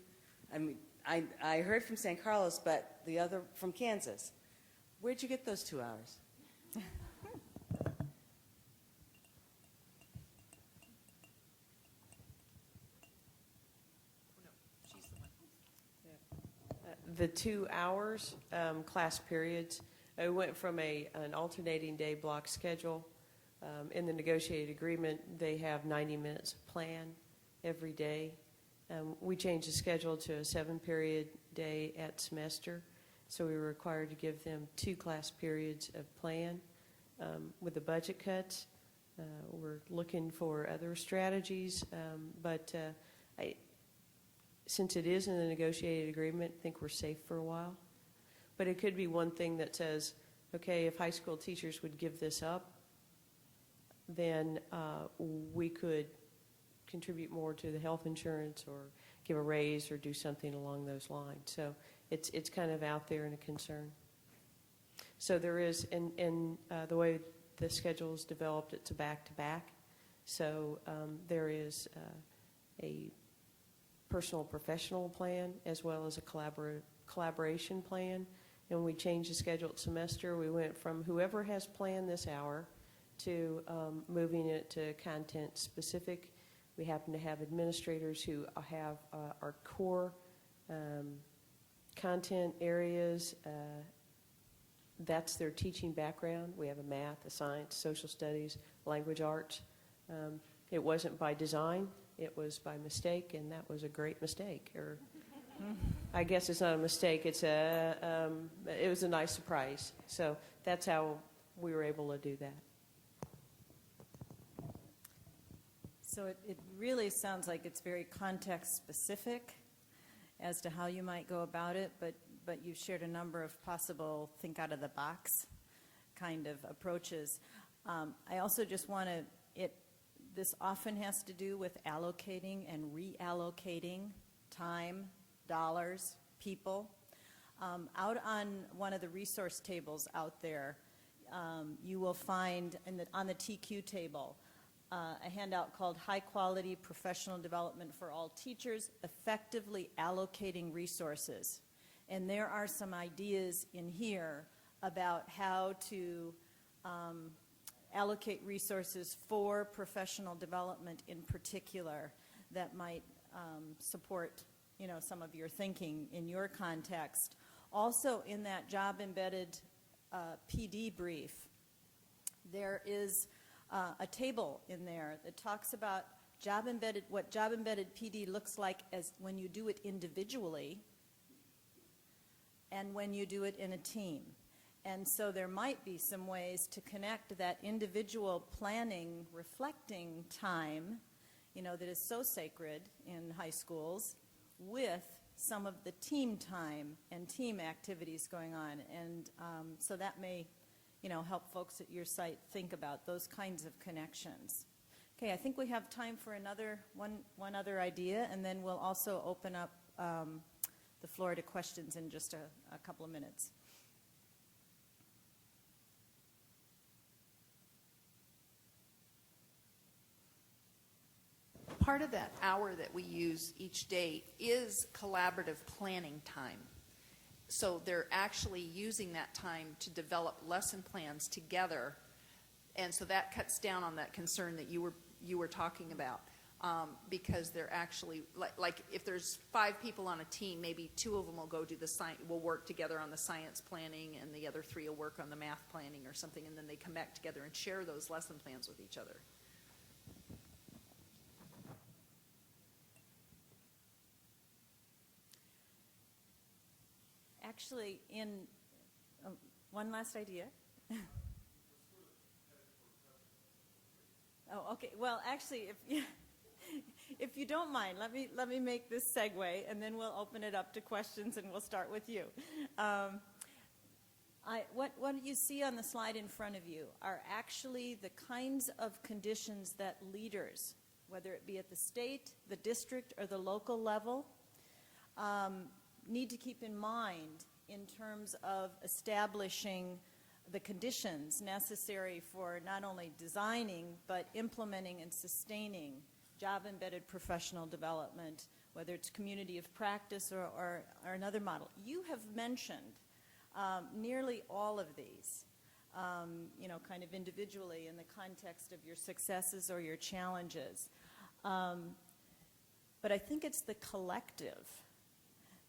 [SPEAKER 12] I heard from San Carlos, but the other from Kansas. Where'd you get those 2 hours?
[SPEAKER 4] The 2 hours class periods, I went from an alternating day block schedule. In the negotiated agreement, they have 90 minutes of plan every day. We changed the schedule to a 7-period day at semester, so we were required to give them 2 class periods of plan. With the budget cuts, We're looking for other strategies, but since it is in the negotiated agreement, I think we're safe for a while. But it could be one thing that says, okay, if high school teachers would give this up, then we could contribute more to the health insurance or give a raise or do something along those lines. So it's kind of out there and a concern. So there is, in the way the schedule is developed, it's a back-to-back. So there is a personal professional plan as well as a collaboration plan. And when we changed the scheduled semester, we went from whoever has planned this hour to moving it to content specific. We happen to have administrators who have our core content areas. That's their teaching background. We have a math, a science, social studies, language arts. It wasn't by design. It was by mistake, and that was a great mistake. Or I guess it's not a mistake. It was a nice surprise. So that's how we were able to do that.
[SPEAKER 3] So it really sounds like it's very context specific as to how you might go about it, but you've shared a number of possible think out of the box kind of approaches. I also just want to, this often has to do with allocating and reallocating time, dollars, people. Out on one of the resource tables out there, you will find on the TQ table a handout called High Quality Professional Development for All Teachers, Effectively Allocating Resources. And there are some ideas in here about how to allocate resources for professional development in particular that might support, some of your thinking in your context. Also in that job-embedded PD brief, there is a table in there that talks about what job-embedded PD looks like as when you do it individually and when you do it in a team. And so there might be some ways to connect that individual planning, reflecting time, that is so sacred in high schools, with some of the team time and team activities going on. And so that may, help folks at your site think about those kinds of connections. Okay, I think we have time for one other idea, and then we'll also open up the floor to questions in just a couple of minutes.
[SPEAKER 8] Part of that hour that we use each day is collaborative planning time. So they're actually using that time to develop lesson plans together, and so that cuts down on that concern that you were talking about, because they're actually like if there's 5 people on a team, maybe 2 of them will go do will work together on the science planning, and the other 3 will work on the math planning or something, and then they come back together and share those lesson plans with each other.
[SPEAKER 3] Actually, one last idea. Oh, okay. Well, actually, if you don't mind, let me make this segue, and then we'll open it up to questions, and we'll start with you. What you see on the slide in front of you are actually the kinds of conditions that leaders, whether it be at the state, the district, or the local level, need to keep in mind in terms of establishing the conditions necessary for not only designing but implementing and sustaining job-embedded professional development, whether it's community of practice or another model. You have mentioned nearly all of these, kind of individually in the context of your successes or your challenges. But I think it's the collective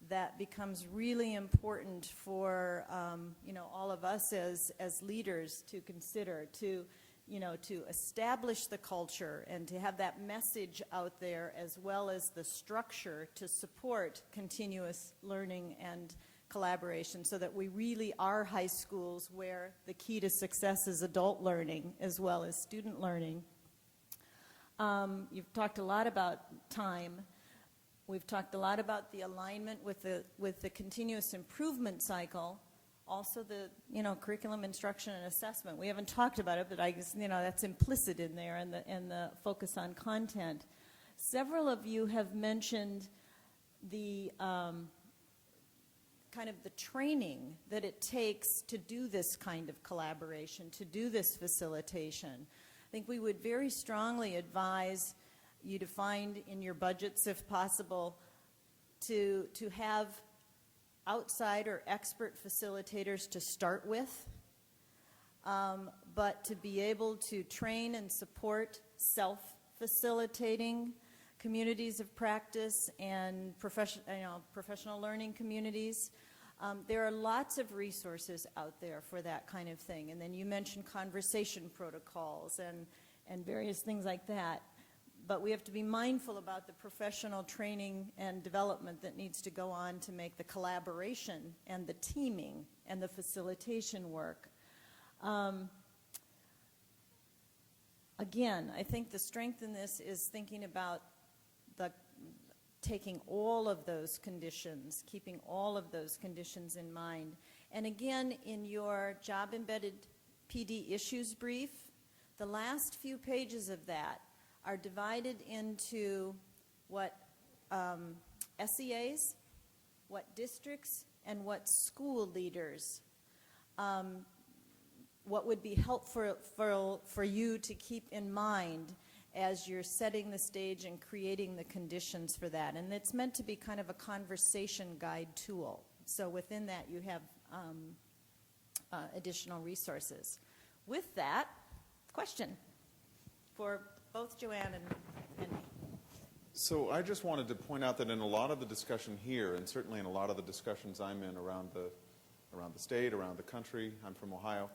[SPEAKER 3] that becomes really important for all of us as leaders to consider, to establish the culture and to have that message out there, as well as the structure to support continuous learning and collaboration so that we really are high schools where the key to success is adult learning as well as student learning. You've talked a lot about time. We've talked a lot about the alignment with the continuous improvement cycle. Also the, curriculum, instruction, and assessment. We haven't talked about it, but I guess, that's implicit in there, and the focus on content. Several of you have mentioned the kind of the training that it takes to do this kind of collaboration, to do this facilitation. I think we would very strongly advise you to find in your budgets, if possible, to have outside or expert facilitators to start with, but to be able to train and support self-facilitating communities of practice and professional learning communities. There are lots of resources out there for that kind of thing. And then you mentioned conversation protocols and various things like that. But we have to be mindful about the professional training and development that needs to go on to make the collaboration and the teaming and the facilitation work. Again, I think the strength in this is thinking about taking all of those conditions, keeping all of those conditions in mind. And again, in your job-embedded PD issues brief, the last few pages of that are divided into what SEAs, what districts, and what school leaders, what would be helpful for you to keep in mind as you're setting the stage and creating the conditions for that. And it's meant to be kind of a conversation guide tool. So within that, you have additional resources. With that, question for both Joanne and me.
[SPEAKER 13] So I just wanted to point out that in a lot of the discussion here, and certainly in a lot of the discussions I'm in around the state, around the country, I'm from Ohio,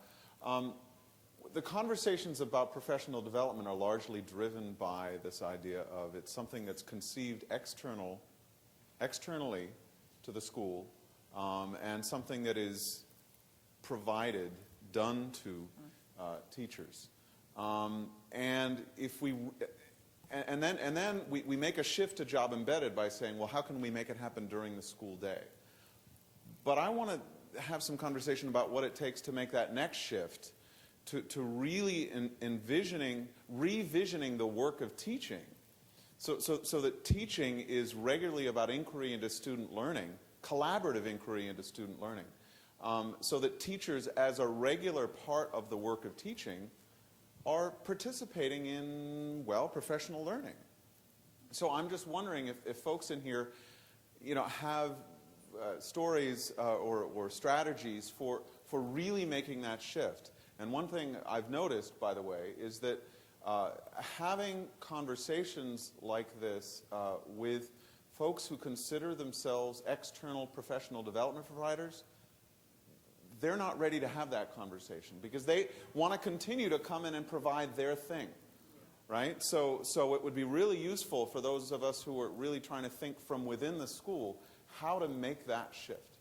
[SPEAKER 13] the conversations about professional development are largely driven by this idea of it's something that's conceived externally to the school, and something that is provided, done to teachers. And if we, and then we make a shift to job embedded by saying, well, how can we make it happen during the school day? But I want to have some conversation about what it takes to make that next shift, to really revisioning the work of teaching, so that teaching is regularly about inquiry into student learning, collaborative inquiry into student learning, so that teachers, as a regular part of the work of teaching, are participating in, well, professional learning. So I'm just wondering if folks in here, have stories or strategies for really making that shift. And one thing I've noticed, by the way, is that having conversations like this with folks who consider themselves external professional development providers, they're not ready to have that conversation because they want to continue to come in and provide their thing, right? So it would be really useful for those of us who are really trying to think from within the school how to make that shift.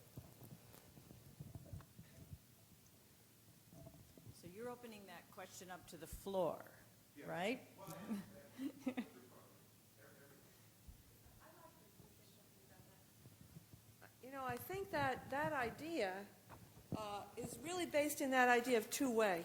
[SPEAKER 3] So you're opening that question up to the floor, right?
[SPEAKER 2] I think that idea is really based in that idea of two-way,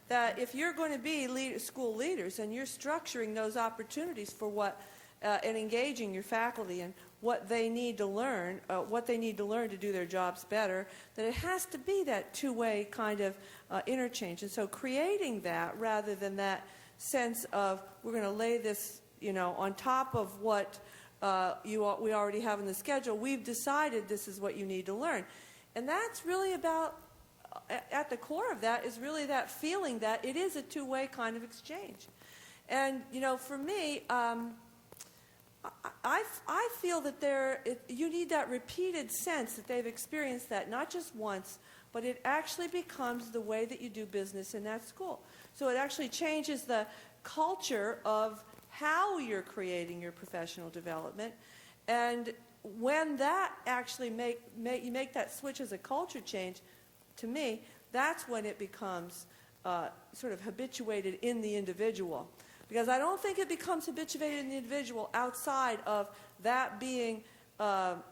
[SPEAKER 2] that if you're going to be school leaders and you're structuring those opportunities for what, and engaging your faculty and what they need to learn to do their jobs better, that it has to be that two-way kind of interchange. And so creating that rather than that sense of we're going to lay this, on top of what we already have in the schedule, we've decided this is what you need to learn. And that's really about, at the core of that is really that feeling that it is a two-way kind of exchange. And, for me, I feel that you need that repeated sense that they've experienced that not just once, but it actually becomes the way that you do business in that school. So it actually changes the culture of how you're creating your professional development. And when that actually you make that switch as a culture change, to me, that's when it becomes sort of habituated in the individual. Because I don't think it becomes habituated in the individual outside of that being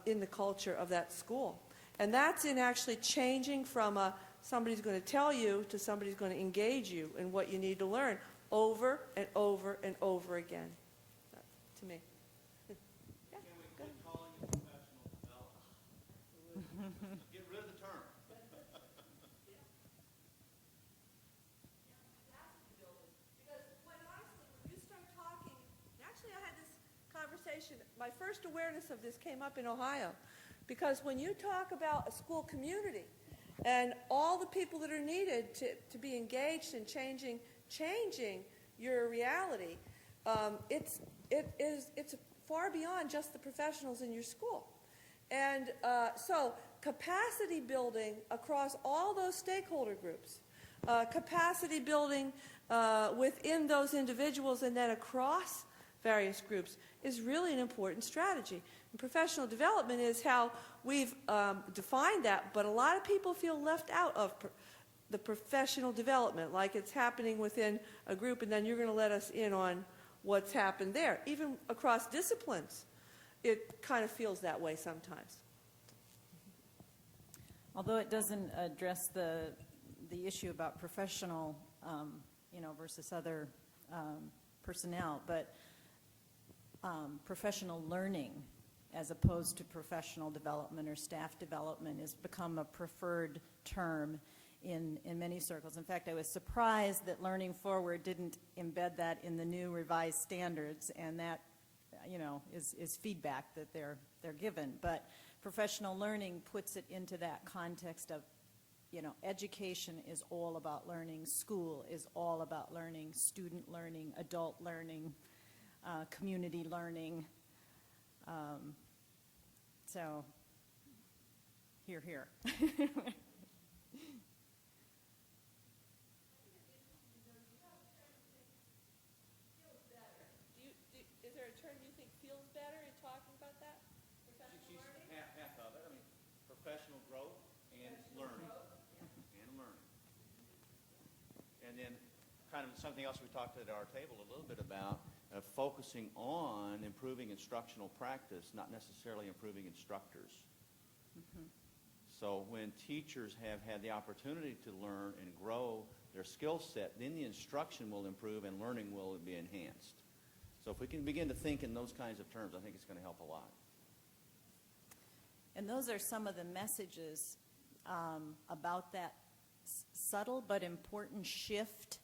[SPEAKER 2] in the culture of that school. And that's in actually changing from somebody's going to tell you to somebody's going to engage you in what you need to learn over and over and over again, to me. Yeah,
[SPEAKER 14] Can we quit calling it professional development? Get rid of the term.
[SPEAKER 2] Because when you start talking, actually I had this conversation, my first awareness of this came up in Ohio. Because when you talk about a school community and all the people that are needed to be engaged in changing your reality, it's far beyond just the professionals in your school. And so capacity building across all those stakeholder groups, capacity building within those individuals and then across various groups is really an important strategy. And professional development is how we've defined that, but a lot of people feel left out of the professional development, like it's happening within a group, and then you're going to let us in on what's happened there. Even across disciplines, it kind of feels that way sometimes.
[SPEAKER 3] Although it doesn't address the issue about professional, versus other personnel, but professional learning as opposed to professional development or staff development has become a preferred term in many circles. In fact, I was surprised that Learning Forward didn't embed that in the new revised standards, and that, is feedback that they're given. But professional learning puts it into that context of, education is all about learning, school is all about learning, student learning, adult learning, community learning. So, here.
[SPEAKER 2] Is there a term you think feels better in talking about that?
[SPEAKER 14] She's half of it. I mean, professional growth and learning. And then kind of something else we talked at our table a little bit about, focusing on improving instructional practice, not necessarily improving instructors. Mm-hmm. So when teachers have had the opportunity to learn and grow their skill set, then the instruction will improve and learning will be enhanced. So if we can begin to think in those kinds of terms, I think it's going to help a lot.
[SPEAKER 3] And those are some of the messages about that subtle but important shift,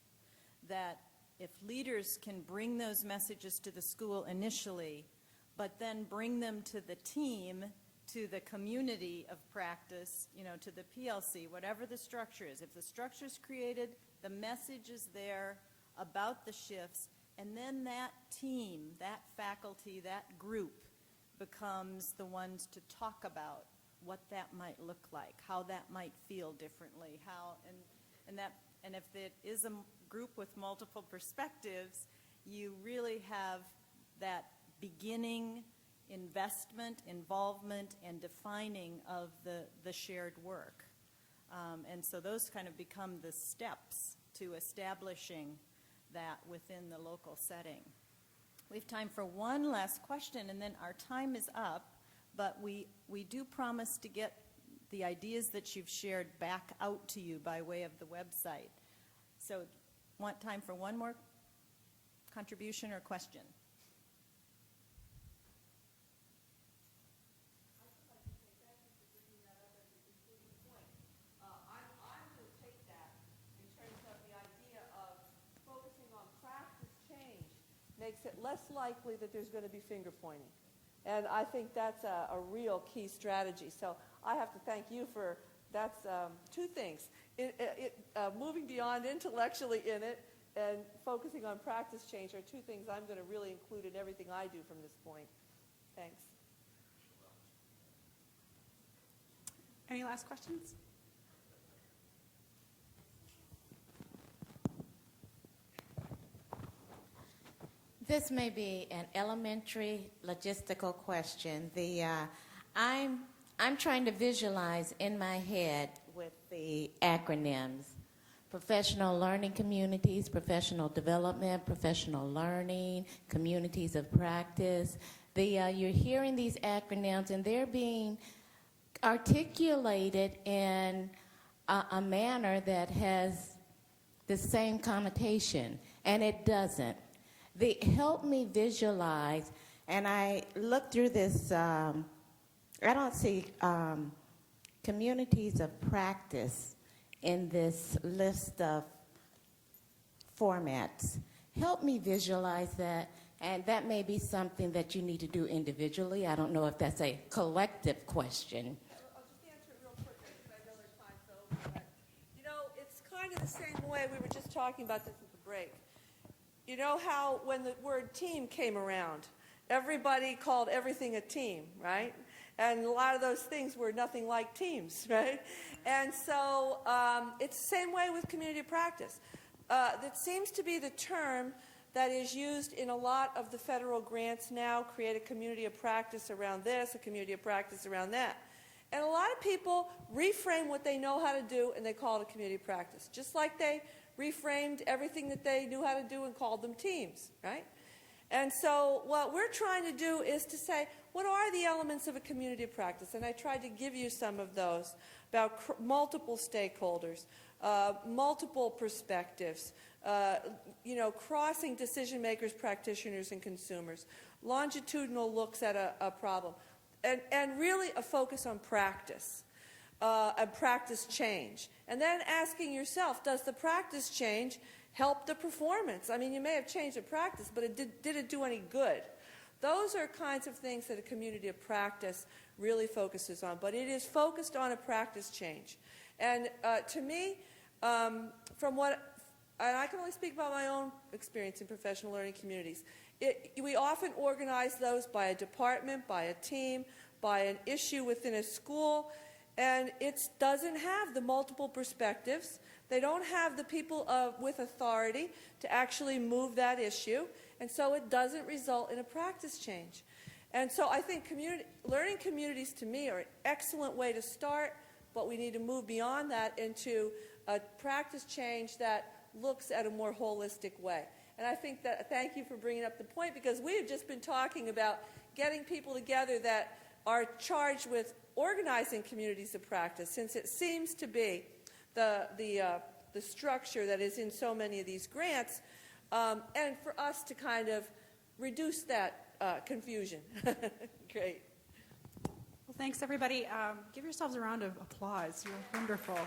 [SPEAKER 3] that if leaders can bring those messages to the school initially, but then bring them to the team, to the community of practice, to the PLC, whatever the structure is. If the structure is created, the message is there about the shifts, and then that team, that faculty, that group becomes the ones to talk about what that might look like, how that might feel differently, and if it is a group with multiple perspectives, you really have that beginning investment, involvement, and defining of the shared work. And so those kind of become the steps to establishing that within the local setting. We have time for one last question, and then our time is up, but we do promise to get the ideas that you've shared back out to you by way of the website. So, want time for one more contribution or question?
[SPEAKER 2] I'm going to take that in terms of the idea of focusing on practice change makes it less likely that there's going to be finger pointing. And I think that's a real key strategy. So I have to thank you for, that's two things. Moving beyond intellectually in it and focusing on practice change are two things I'm going to really include in everything I do from this point. Thanks.
[SPEAKER 1] Any last questions?
[SPEAKER 15] This may be an elementary logistical question. I'm trying to visualize in my head with the acronyms: professional learning communities, professional development, professional learning, communities of practice. You're hearing these acronyms, and they're being articulated in a manner that has the same connotation, and it doesn't. They help me visualize, and I look through this, I don't see communities of practice in this list of formats. Help me visualize that, and that may be something that you need to do individually. I don't know if that's a collective question.
[SPEAKER 2] I'll just answer it real quick because I know there's time to over. But, you know, it's kind of the same way we were just talking about this at the break. You know how when the word team came around, everybody called everything a team, right? And a lot of those things were nothing like teams, right? And so it's the same way with community of practice. That seems to be the term that is used in a lot of the federal grants now: create a community of practice around this, a community of practice around that. And a lot of people reframe what they know how to do and they call it a community of practice, just like they reframed everything that they knew how to do and called them teams, right? And so what we're trying to do is to say, what are the elements of a community of practice? And I tried to give you some of those about multiple stakeholders, multiple perspectives, crossing decision makers, practitioners, and consumers, longitudinal looks at a problem, and really a focus on practice. And practice change. And then asking yourself, does the practice change help the performance? I mean, you may have changed the practice, but did it do any good? Those are kinds of things that a community of practice really focuses on. But it is focused on a practice change. And to me, and I can only speak about my own experience in professional learning communities, we often organize those by a department, by a team, by an issue within a school. And it doesn't have the multiple perspectives. They don't have the people with authority to actually move that issue. And so it doesn't result in a practice change. And so I think learning communities, to me, are an excellent way to start, but we need to move beyond that into a practice change that looks at a more holistic way. And I think that, thank you for bringing up the point, because we have just been talking about getting people together that are charged with organizing communities of practice, since it seems to be the structure that is in so many of these grants, and for us to kind of reduce that confusion. Great.
[SPEAKER 1] Well, thanks, everybody. Give yourselves a round of applause. You're wonderful.